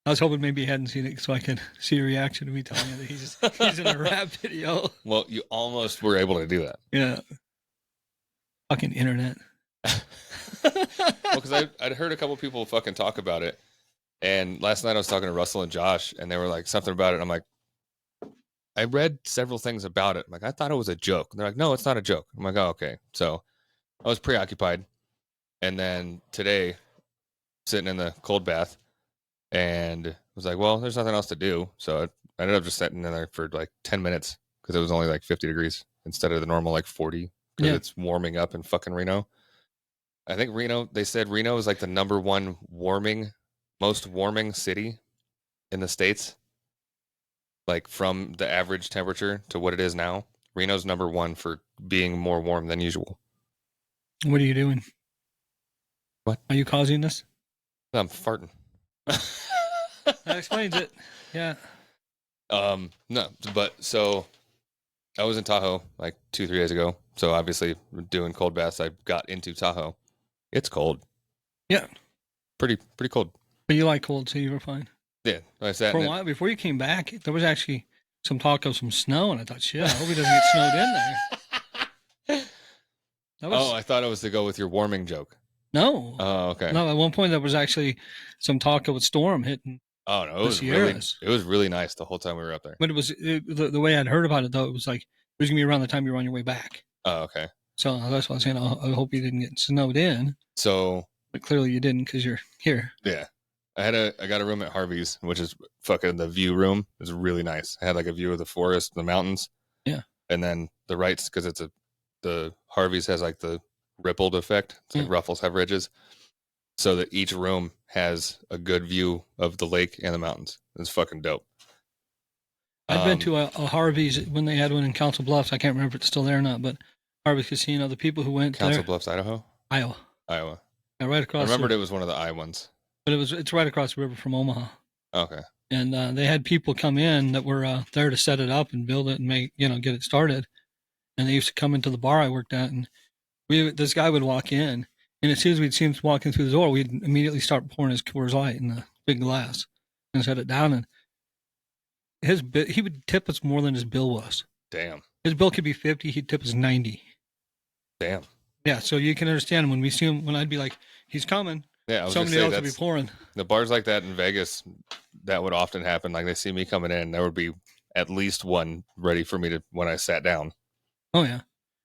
I was hoping maybe he hadn't seen it so I could see a reaction to me telling you that he's in a rap video. Well, you almost were able to do that. Yeah, fucking internet. Well, because I'd heard a couple people fucking talk about it, and last night I was talking to Russell and Josh, and they were like something about it. And I'm like, I read several things about it. I'm like, I thought it was a joke. And they're like, no, it's not a joke. I'm like, oh, okay. So I was preoccupied, and then today, sitting in the cold bath, and was like, well, there's nothing else to do, so I ended up just sitting in there for like 10 minutes because it was only like 50 degrees instead of the normal like 40 because Yeah. it's warming up in fucking Reno. I think Reno, they said Reno is like the number one most warming city in the States. Like from the average temperature to what it is now, Reno's number one for being more warm than usual. What are you doing? What? Are you causing this? I'm farting. That explains it. Yeah. No, but so I was in Tahoe like 2-3 days ago. So obviously doing cold baths, I got into Tahoe. It's cold. Yeah. Pretty cold. But you like cold, so you were fine. Yeah. I sat For a in it. while, before you came back, there was actually some talk of some snow, and I thought, shit, I hope he doesn't get snowed in there. That was, Oh, I thought it was to go with your warming joke. no. Oh, okay. No, at one point there was actually some talk of a storm hitting. Oh no, The Sierras. it was really nice the whole time we were up there. But the way I'd heard about it, though, it was like, it was going to be around the time you were on your way back. Oh, okay. So that's why I was saying, I hope you didn't get snowed in. So But clearly you didn't because you're here. yeah, I got a room at Harvey's, which is fucking the view room. It's really nice. I had like a view of the forest, the mountains. Yeah. And then the rights, because the Harvey's has like the rippled effect. It's like ruffles have ridges. So that each room has a good view of the lake and the mountains. It's fucking dope. I've been to a Harvey's when they had one in Council Bluffs. I can't remember if it's still there or not, but Harvey's Casino, the people who went Council there. Bluffs, Idaho? Iowa. Iowa. Yeah, right I across. remembered it was one of the I ones. But it's right across the river from Omaha. Okay. And they had people come in that were there to set it up and build it and get it started. And they used to come into the bar I worked at, and this guy would walk in, and as soon as we'd see him walking through the door, we'd immediately start pouring his Coors Light in the big glass and set it down. And he would tip us more than his bill was. Damn. His bill could be 50, he'd tip us 90. Damn. Yeah, so you can understand when we see him, when I'd be like, he's coming. Yeah, I was gonna Somebody say else would be that's pouring. the bars like that in Vegas. That would often happen. Like they see me coming in, there would be at least one ready for me to when I sat down. Oh yeah,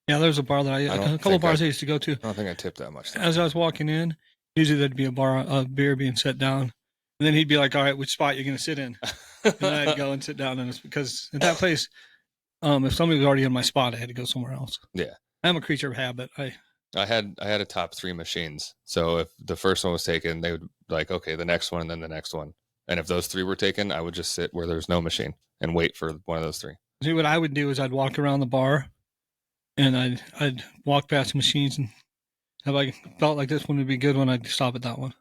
yeah. There's a bar that a couple of bars I used to go to. I don't think I tipped that much. As I was walking in, usually there'd be a beer being set down, and then he'd be like, "All right, which spot you gonna sit in?" And then I'd go and sit down, and it's because at that place, if somebody was already in my spot, I had to go somewhere else. Yeah, I'm a creature of habit. I had a top 3 machines. So if the first one was taken, they would like, okay, the next one and then the next one. And if those 3 were taken, I would just sit where there's no machine and wait for one of those 3. See, what I would do is I'd walk around the bar, and I'd walk past the machines, and if I felt like this one would be a good one, I'd stop at that one.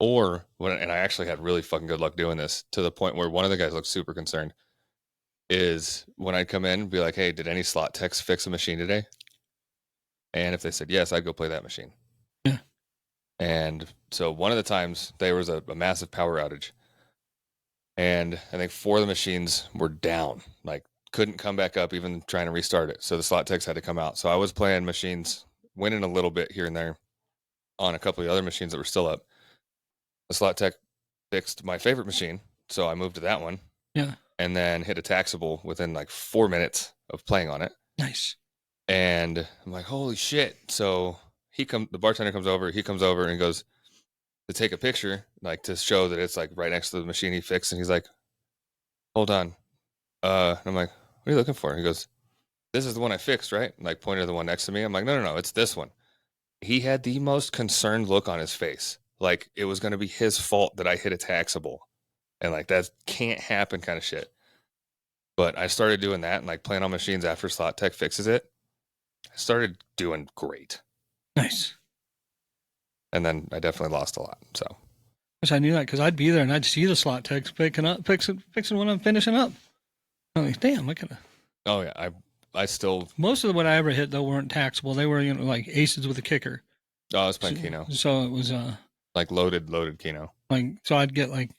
Or and I actually had really fucking good luck doing this to the point where one of the guys looked super concerned. Is when I'd come in and be like, hey, did any slot techs fix a machine today? And if they said yes, I'd go play that machine. Yeah. And so one of the times there was a massive power outage. And I think 4 of the machines were down, like couldn't come back up even trying to restart it. So the slot techs had to come out. So I was playing machines winning a little bit here and there on a couple of the other machines that were still up. The slot tech fixed my favorite machine, so I moved to that one. Yeah. And then hit a taxable within like 4 minutes of playing on it. Nice. And I'm like, holy shit. So the bartender comes over, and goes to take a picture, like to show that it's like right next to the machine he fixed. And he's like, hold on. And I'm like, what are you looking for? He goes, this is the one I fixed, right? And like pointed to the one next to me. I'm like, no, it's this one. He had the most concerned look on his face. Like it was going to be his fault that I hit a taxable. And like that can't happen kind of shit. But I started doing that and like playing on machines after Slot Tech fixes it. I started doing great. Nice. And then I definitely lost a lot. So Wish I knew that because I'd be there and I'd see the slot techs fixing when I'm finishing up. I'm like, damn, I could have. oh yeah, I still Most of what I ever hit though weren't taxable. They were like aces with a kicker. I was playing Keno. So it was Like loaded Keno. like so I'd get like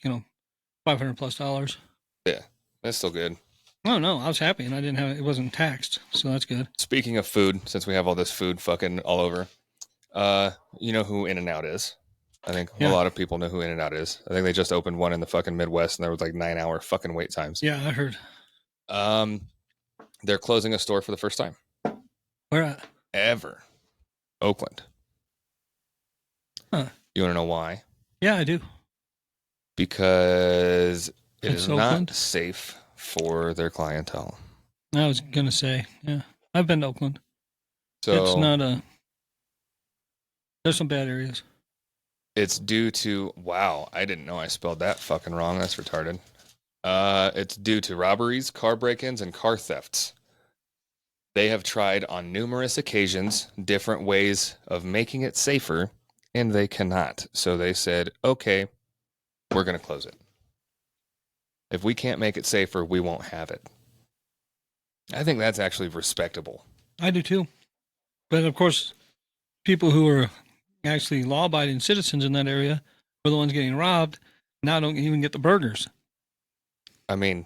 $500+. Yeah, that's still good. Oh no, I was happy and it wasn't taxed, so that's good. Speaking of food, since we have all this food fucking all over, you know who In-N-Out is? I think a lot of people know who In-N-Out is. I think they just opened one in the fucking Midwest, and there was like 9-hour fucking wait times. Yeah, I heard. They're closing a store for the first time Where at? ever. Oakland. Huh. You want to know why? Yeah, I do. Because it It's is Oakland? not safe for their clientele. I was gonna say, yeah. I've been to Oakland. So It's not there's some bad areas. it's due to I didn't know I spelled that fucking wrong. That's retarded. It's due to robberies, car break-ins, and car thefts. They have tried on numerous occasions different ways of making it safer, and they cannot. So they said, okay, we're going to close it. If we can't make it safer, we won't have it. I think that's actually respectable. I do too. But of course, people who are actually law-abiding citizens in that area were the ones getting robbed. Now don't even get the burgers. I mean,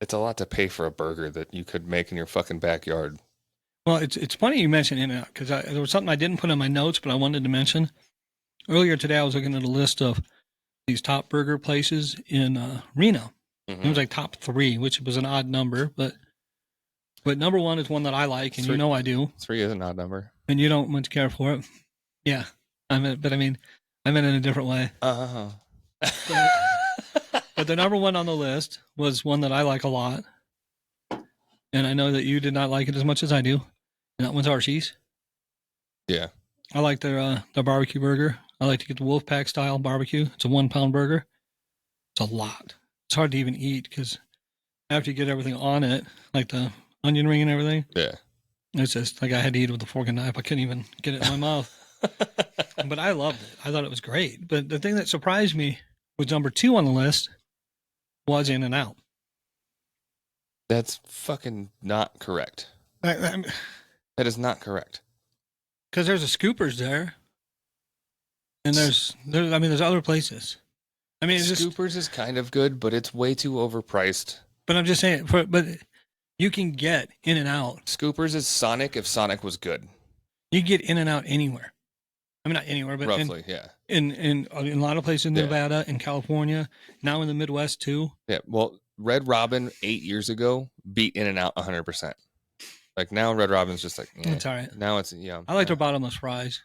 it's a lot to pay for a burger that you could make in your fucking backyard. Well, it's funny you mentioned In-N-Out because there was something I didn't put in my notes, but I wanted to mention. Earlier today, I was looking at a list of these top burger places in Reno. It was like top 3, which was an odd number, but number 1 is one that I like, and 3, you know I do. 3 is an odd number. And you don't much care for it. Yeah, I meant in a different way. Uh-huh. But the number 1 on the list was one that I like a lot. And I know that you did not like it as much as I do. And that one's Archie's. Yeah. I like their barbecue burger. I like to get the Wolfpack style barbecue. It's a 1-pound burger. It's a lot. It's hard to even eat because after you get everything on it, like the onion ring and everything, Yeah. it's just like I had to eat it with a fork and knife. I couldn't even get it in my mouth. But I loved it. I thought it was great. But the thing that surprised me was number 2 on the list was In-N-Out. That's fucking not correct. That is not correct. Because there's a Scoopers there. And there's other places. I mean, it's Scoopers is kind of good, but it's way too overpriced. But I'm just saying, but you can get In-N-Out. Scoopers is Sonic if Sonic was good. You can get In-N-Out anywhere. I mean, not anywhere, but roughly, yeah. In a lot of places in Nevada and California, now in the Midwest too. Yeah, well, Red Robin 8 years ago beat In-N-Out 100%. Like now, Red Robin's just like, it's all right. Now it's I like their bottomless fries.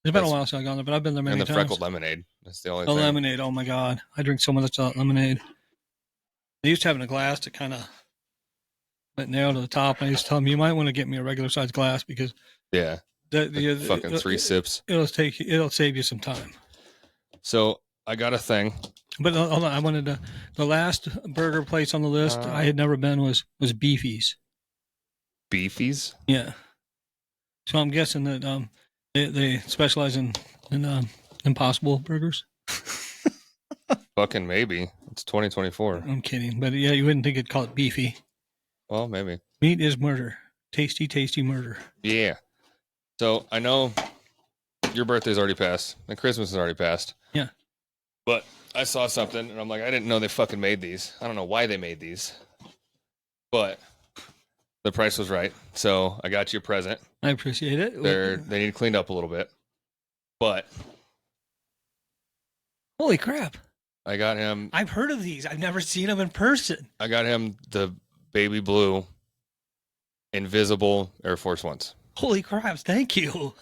It's been a while since I've gone there, but I've been there many times. And the freckled lemonade. That's the only the thing. Lemonade, oh my God. I drink so much lemonade. They used to have in a glass to kind of went narrow to the top. And I used to tell them, you might want to get me a regular sized glass because fucking 3 sips. It'll save you some time. So I got a thing. But hold on, I wanted the last burger place on the list I had never been was Beefy's. Beefy's? Yeah. So I'm guessing that they specialize in Impossible burgers. Fucking maybe. It's 2024. I'm kidding, but yeah, you wouldn't think it'd call it beefy. Well, maybe. Meat is murder. Tasty, tasty murder. Yeah. So I know your birthday's already passed and Christmas is already passed. Yeah. But I saw something and I'm like, I didn't know they fucking made these. I don't know why they made these. But the price was right. So I got you a present. I appreciate it. They need cleaned up a little bit, but Holy crap! I got him. I've heard of these. I've never seen them in person. I got him the baby blue, invisible Air Force Ones. Holy crap! Thank you.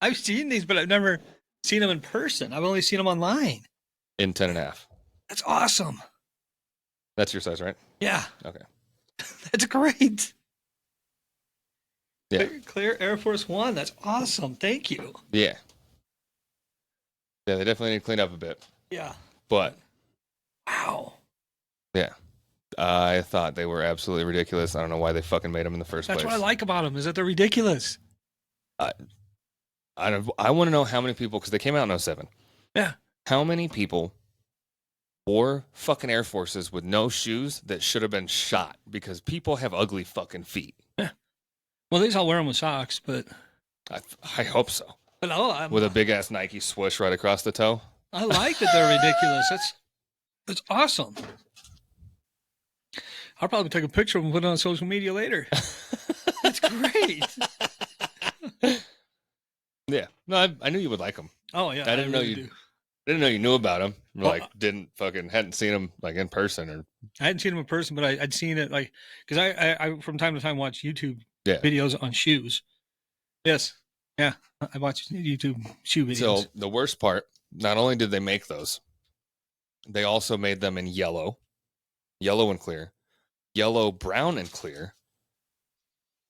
I've seen these, but I've never seen them in person. I've only seen them online. In 10.5. That's awesome. That's your size, right? Yeah. Okay. That's great. Yeah. Clear Air Force One. That's awesome. Thank you. Yeah. Yeah, they definitely need to clean up a bit. Yeah. But Wow. yeah, I thought they were absolutely ridiculous. I don't know why they fucking made them in the first That's place. what I like about them is that they're ridiculous. I want to know how many people, because they came out in 07. Yeah. How many people wore fucking Air Forces with no shoes that should have been shot because people have ugly fucking feet? Yeah. Well, these all wear them with socks, but I hope so. but no, With a big ass Nike swoosh right across the toe. I like that they're ridiculous. That's awesome. I'll probably take a picture of them and put it on social media later. That's great. Yeah. No, I knew you would like them. Oh yeah, I didn't know really you. do. Didn't know you knew about them. Well, Like, hadn't seen them like in person or. I hadn't seen them in person, but I'd seen it like because I from time to time watch YouTube Yeah. videos on shoes. Yes, yeah, I watch YouTube shoe videos. So the worst part, not only did they make those, they also made them in yellow and clear, yellow, brown, and clear.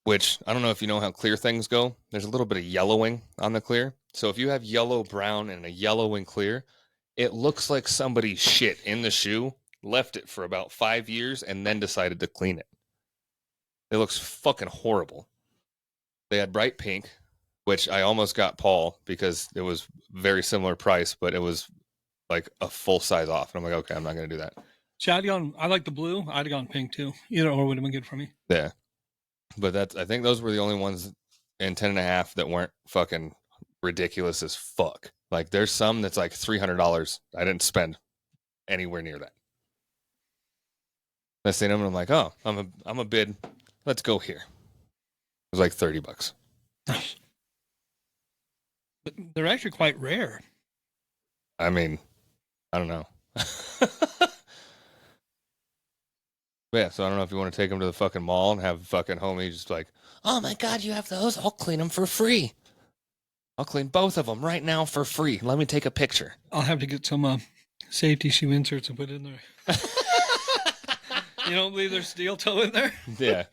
Which I don't know if you know how clear things go. There's a little bit of yellowing on the clear. So if you have yellow, brown, and a yellow and clear, it looks like somebody shit in the shoe, left it for about 5 years, and then decided to clean it. It looks fucking horrible. They had bright pink, which I almost got Paul because it was very similar price, but it was like a full size off. And I'm like, okay, I'm not going to do that. See, I like the blue. I'd have gone pink too. Either or would have been good for me. Yeah. But I think those were the only ones in 10.5 that weren't fucking ridiculous as fuck. Like there's some that's like $300. I didn't spend anywhere near that. I seen them and I'm like, oh, I'm a bid. Let's go here. It was like $30. But they're actually quite rare. I mean, I don't know. But yeah, so I don't know if you want to take them to the fucking mall and have fucking homie just like, oh my God, you have those? I'll clean them for free. I'll clean both of them right now for free. Let me take a picture. I'll have to get some safety shoe inserts and put in there. You don't believe there's steel toe in there? Yeah.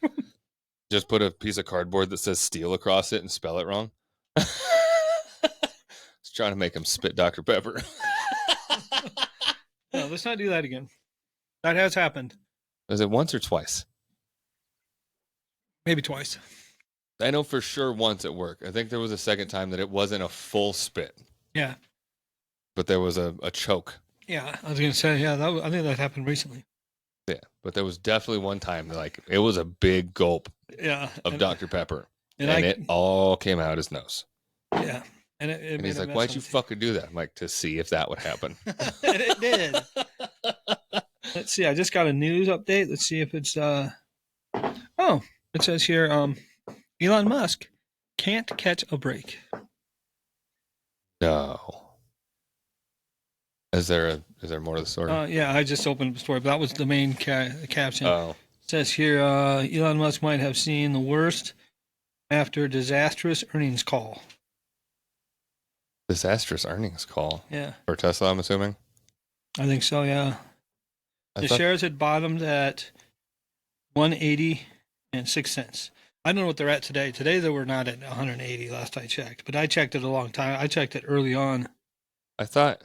Just put a piece of cardboard that says steel across it and spell it wrong. It's trying to make him spit Dr. Pepper. No, let's not do that again. That has happened. Was it once or twice? Maybe twice. I know for sure once at work. I think there was a second time that it wasn't a full spit, Yeah. but there was a choke. Yeah. I was going to say, yeah, I think that happened recently. Yeah, but there was definitely one time like it was a big gulp Yeah. of Dr. Pepper, and I, it all came out his nose. Yeah. And And he's like, "Why'd you fucking do that?" I'm like, "To see if that would happen." And it did. Let's see. I just got a news update. Let's see if it's oh, it says here Elon Musk can't catch a break. No. Is there more to the story? Yeah, I just opened up the story, but that was the main caption. Oh. It says here Elon Musk might have seen the worst after disastrous earnings call. Disastrous earnings call. Yeah. For Tesla, I'm assuming. I think so, yeah. The shares had bottomed at 180.06. I don't know what they're at today. Today they were not at 180 last I checked, but I checked it a long time. I checked it early on. I thought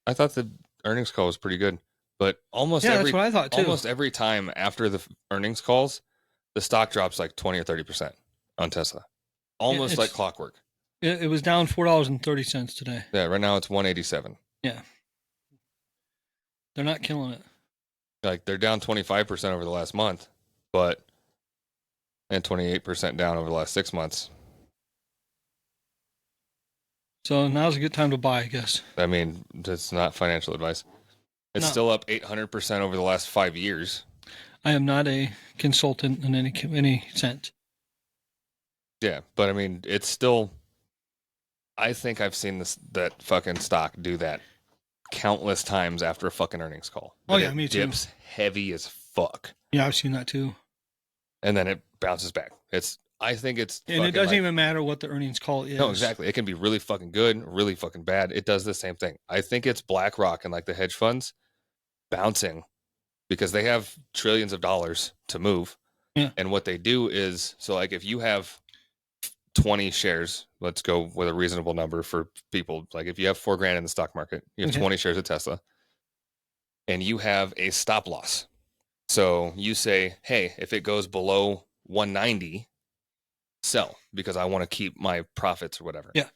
the earnings call was pretty good, but that's what I thought too. Almost every time after the earnings calls, the stock drops like 20 or 30% on Tesla. Almost like clockwork. It was down $4.30 today. Yeah, right now it's 187. Yeah. They're not killing it. Like they're down 25% over the last month, and 28% down over the last 6 months. So now's a good time to buy, I guess. I mean, that's not financial advice. It's still up 800% over the last 5 years. I am not a consultant in any sense. Yeah, but I mean, it's still. I think I've seen that fucking stock do that countless times after a fucking earnings call. Oh, That yeah, it me too. dips heavy as fuck, Yeah, I've seen that too. and then it bounces back. I think it's And it fucking doesn't like, even matter what the earnings call is. no, exactly. It can be really fucking good, really fucking bad. It does the same thing. I think it's BlackRock and like the hedge funds bouncing because they have trillions of dollars to move. Yeah. And what they do is, so like if you have 20 shares, let's go with a reasonable number for people. Like if you have $4,000 in the stock market, you have Okay. 20 shares of Tesla, and you have a stop loss. So you say, hey, if it goes below 190, sell because I want to keep my profits or whatever. Yeah.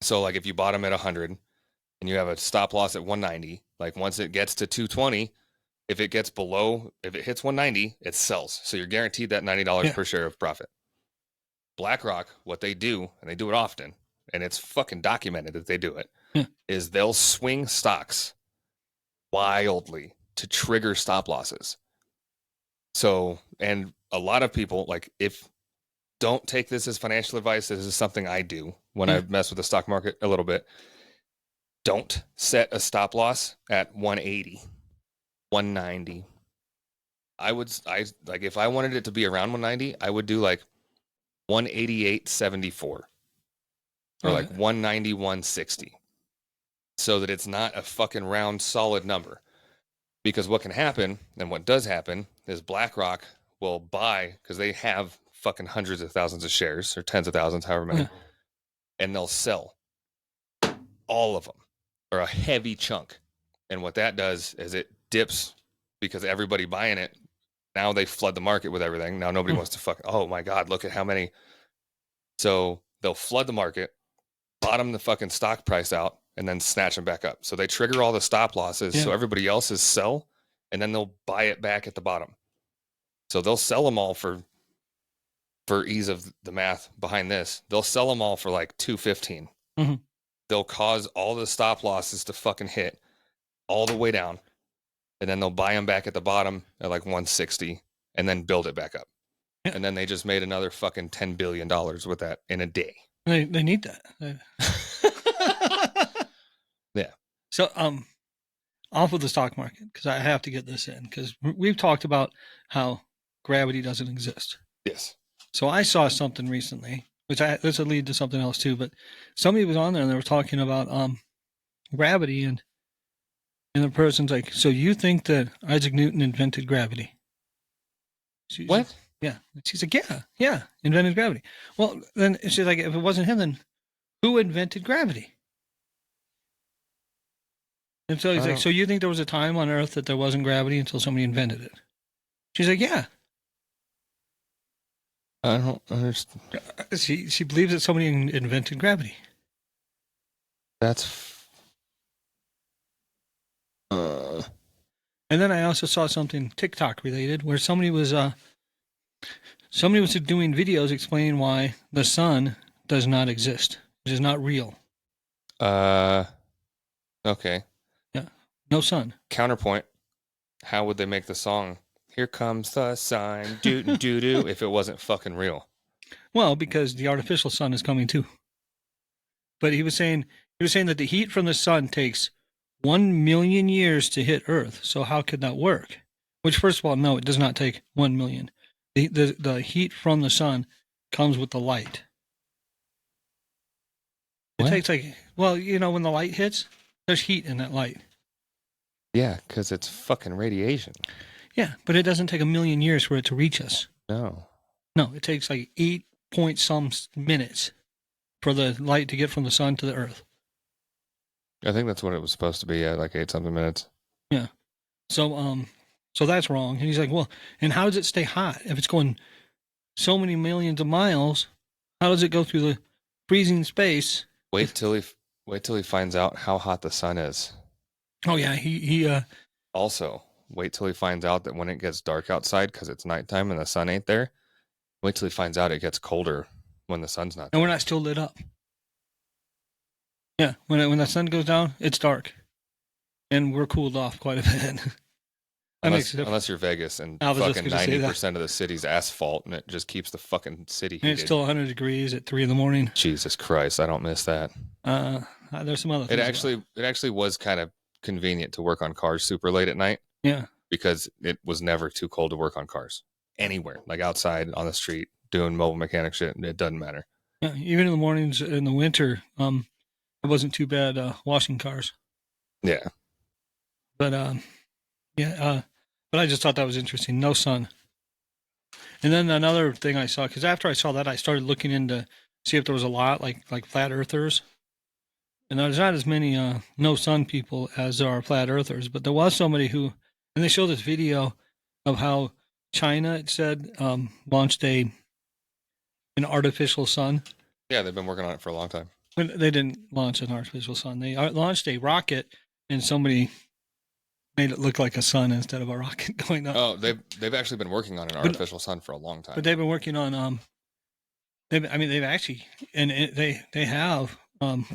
So like if you bought them at 100 and you have a stop loss at 190, like once it gets to 220, if it hits 190, it sells. So you're guaranteed that $90 per share of profit. BlackRock, what they do, and they do it often, and it's fucking documented that they do it, is they'll swing stocks wildly to trigger stop losses. So, and a lot of people, like, if don't take this as financial advice, this is something I do when I mess with the stock market a little bit. Don't set a stop loss at 180, 190. I like if I wanted it to be around 190, I would do like 188.74 or like 190, 160 so that it's not a fucking round solid number. Because what can happen, and what does happen, is BlackRock will buy, because they have fucking hundreds of thousands of shares or tens of thousands, however many, and they'll sell all of them or a heavy chunk. And what that does is it dips because everybody buying it. Now they flood the market with everything. Now nobody wants to oh my God, look at how many. So they'll flood the market, bottom the fucking stock price out, and then snatch them back up. So they trigger all the stop losses. So everybody else's sell, and then they'll buy it back at the bottom. So they'll sell them all for ease of the math behind this. They'll sell them all for like 215. Mm-hmm. They'll cause all the stop losses to fucking hit all the way down. And then they'll buy them back at the bottom at like 160 and then build it back up. Yeah. And then they just made another fucking $10 billion with that in a day. They need that. Yeah. So, off of the stock market, because I have to get this in, because we've talked about how gravity doesn't exist. Yes. So I saw something recently, this would lead to something else too, but somebody was on there and they were talking about gravity, and the person's like, so you think that Isaac Newton invented gravity? What? Yeah. She's like, yeah, invented gravity. Well, then she's like, if it wasn't him, then who invented gravity? And so he's like, so you think there was a time on Earth that there wasn't gravity until somebody invented it? She's like, yeah. I don't understand. She believes that somebody invented gravity. That's... And then I also saw something TikTok related where somebody was doing videos explaining why the sun does not exist. It is not real. Okay. Yeah. No sun. Counterpoint. How would they make the song "Here Comes the Sun" doo if it wasn't fucking real? Well, because the artificial sun is coming too. But he was saying that the heat from the sun takes 1 million years to hit Earth. So how could that work? Which, first of all, no, it does not take 1 million. The heat from the sun comes with the light. It takes when the light hits, there's heat in that light. Yeah, because it's fucking radiation. Yeah, but it doesn't take 1 million years for it to reach us. No, it takes like 8 point some minutes for the light to get from the sun to the Earth. I think that's what it was supposed to be. Yeah, like 8 something minutes. Yeah. So that's wrong. And he's like, well, and how does it stay hot if it's going so many millions of miles? How does it go through the freezing space? Wait till he finds out how hot the sun is. Oh yeah, he Also, wait till he finds out that when it gets dark outside because it's nighttime and the sun ain't there. Wait till he finds out it gets colder when the sun's not there. And we're not still lit up. Yeah, when the sun goes down, it's dark. And we're cooled off quite a bit. That makes a difference. Unless you're Vegas and I was just fucking gonna say that. 90% of the city's asphalt and it just keeps the fucking city And heated. it's still 100 degrees at 3 a.m. Jesus Christ, I don't miss that. There's some other It things. actually was kind of convenient to work on cars super late at night Yeah. because it was never too cold to work on cars anywhere, like outside on the street doing mobile mechanic shit. It doesn't matter. Yeah. Even in the mornings in the winter, it wasn't too bad washing cars. Yeah. But but I just thought that was interesting. No sun. And then another thing I saw, because after I saw that, I started looking into see if there was a lot like flat earthers. And there's not as many no sun people as there are flat earthers, but there was somebody who, and they showed this video of how China, it said, launched an artificial sun. Yeah, they've been working on it for a long time. They didn't launch an artificial sun. They launched a rocket, and somebody made it look like a sun instead of a rocket going up. Oh, they've actually been working on an artificial sun for a long time. But they've been working on they've actually, and they have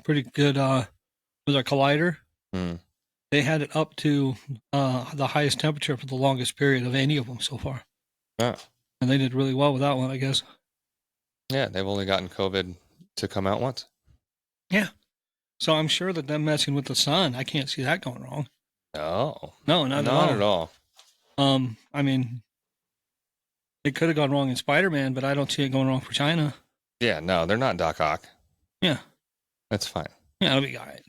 pretty good with our collider. They had it up to the highest temperature for the longest period of any of them so far. Oh. And they did really well with that one, I guess. Yeah, they've only gotten COVID to come out once. Yeah. So I'm sure that them messing with the sun, I can't see that going wrong. No. No, not at all. I mean, it could have gone wrong in Spider-Man, but I don't see it going wrong for China. Yeah, no, they're not Doc Ock. Yeah. That's fine. Yeah, it'll be all right.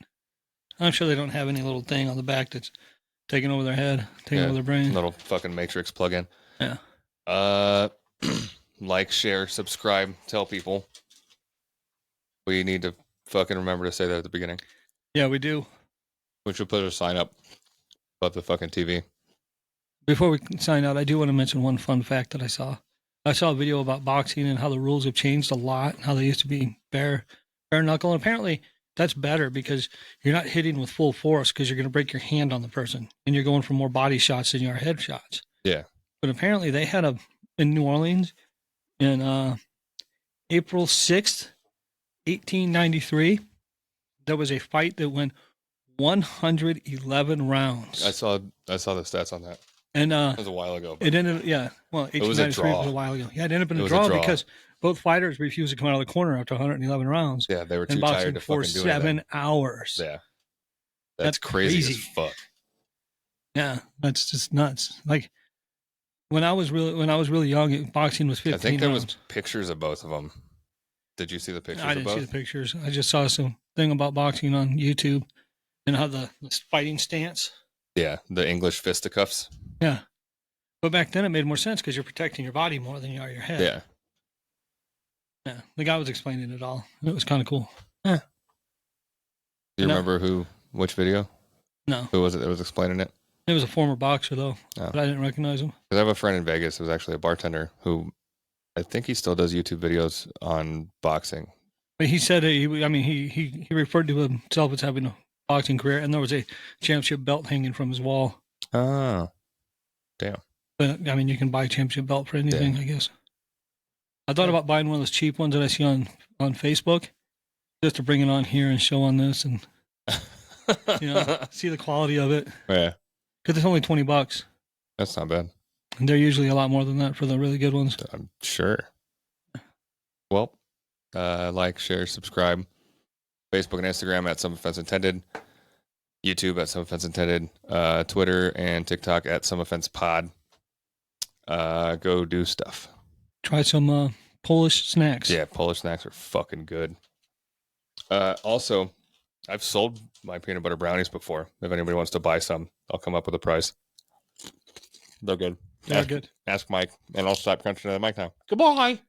I'm sure they don't have any little thing on the back that's taking over their head, taking over their brain. Little fucking Matrix plug-in. Yeah. Like, share, subscribe, tell people. We need to fucking remember to say that at the beginning. Yeah, we do. We should put a sign up above the fucking TV. Before we sign out, I do want to mention one fun fact that I saw. I saw a video about boxing and how the rules have changed a lot, and how they used to be bare knuckle. And apparently that's better because you're not hitting with full force because you're going to break your hand on the person, and you're going for more body shots than you are head shots. Yeah. But apparently they had in New Orleans in April 6th, 1893, there was a fight that went 111 rounds. I saw the stats on that. And it was a while ago. It ended, yeah. Well, 1893 was a while ago. Yeah, it ended up in a draw because both fighters refused to come out of the corner after 111 rounds. Yeah, they were too tired to fucking do it. For 7 hours. Yeah, that's crazy as fuck. Yeah, that's just nuts. Like when I was really young, boxing was 15 I think there rounds. was pictures of both of them. Did you see the pictures? I didn't see the pictures. I just saw some thing about boxing on YouTube and how the fighting stance. Yeah, the English fisticuffs. Yeah. But back then it made more sense because you're protecting your body more than you are your head. Yeah. Yeah. The guy was explaining it all. It was kind of cool. Yeah. Do you remember which video? No. Who was it that was explaining it? It was a former boxer, though, but I didn't recognize him. Because I have a friend in Vegas who was actually a bartender who I think he still does YouTube videos on boxing. But he said, he referred to himself as having a boxing career, and there was a championship belt hanging from his wall. Oh. Damn. But, I mean, you can buy a championship belt for anything, I guess. I thought about buying one of those cheap ones that I see on Facebook, just to bring it on here and show on this and, see the quality of it. Yeah. Because it's only $20. That's not bad. And they're usually a lot more than that for the really good ones. I'm sure. Well, like, share, subscribe. Facebook and Instagram at Some Offense Intended. YouTube at Some Offense Intended. Twitter and TikTok at Some Offense Pod. Go do stuff. Try some Polish snacks. Yeah, Polish snacks are fucking good. Also, I've sold my peanut butter brownies before. If anybody wants to buy some, I'll come up with a price. They're good. They're good. Ask Mike, and I'll stop crunching the mic now. Goodbye.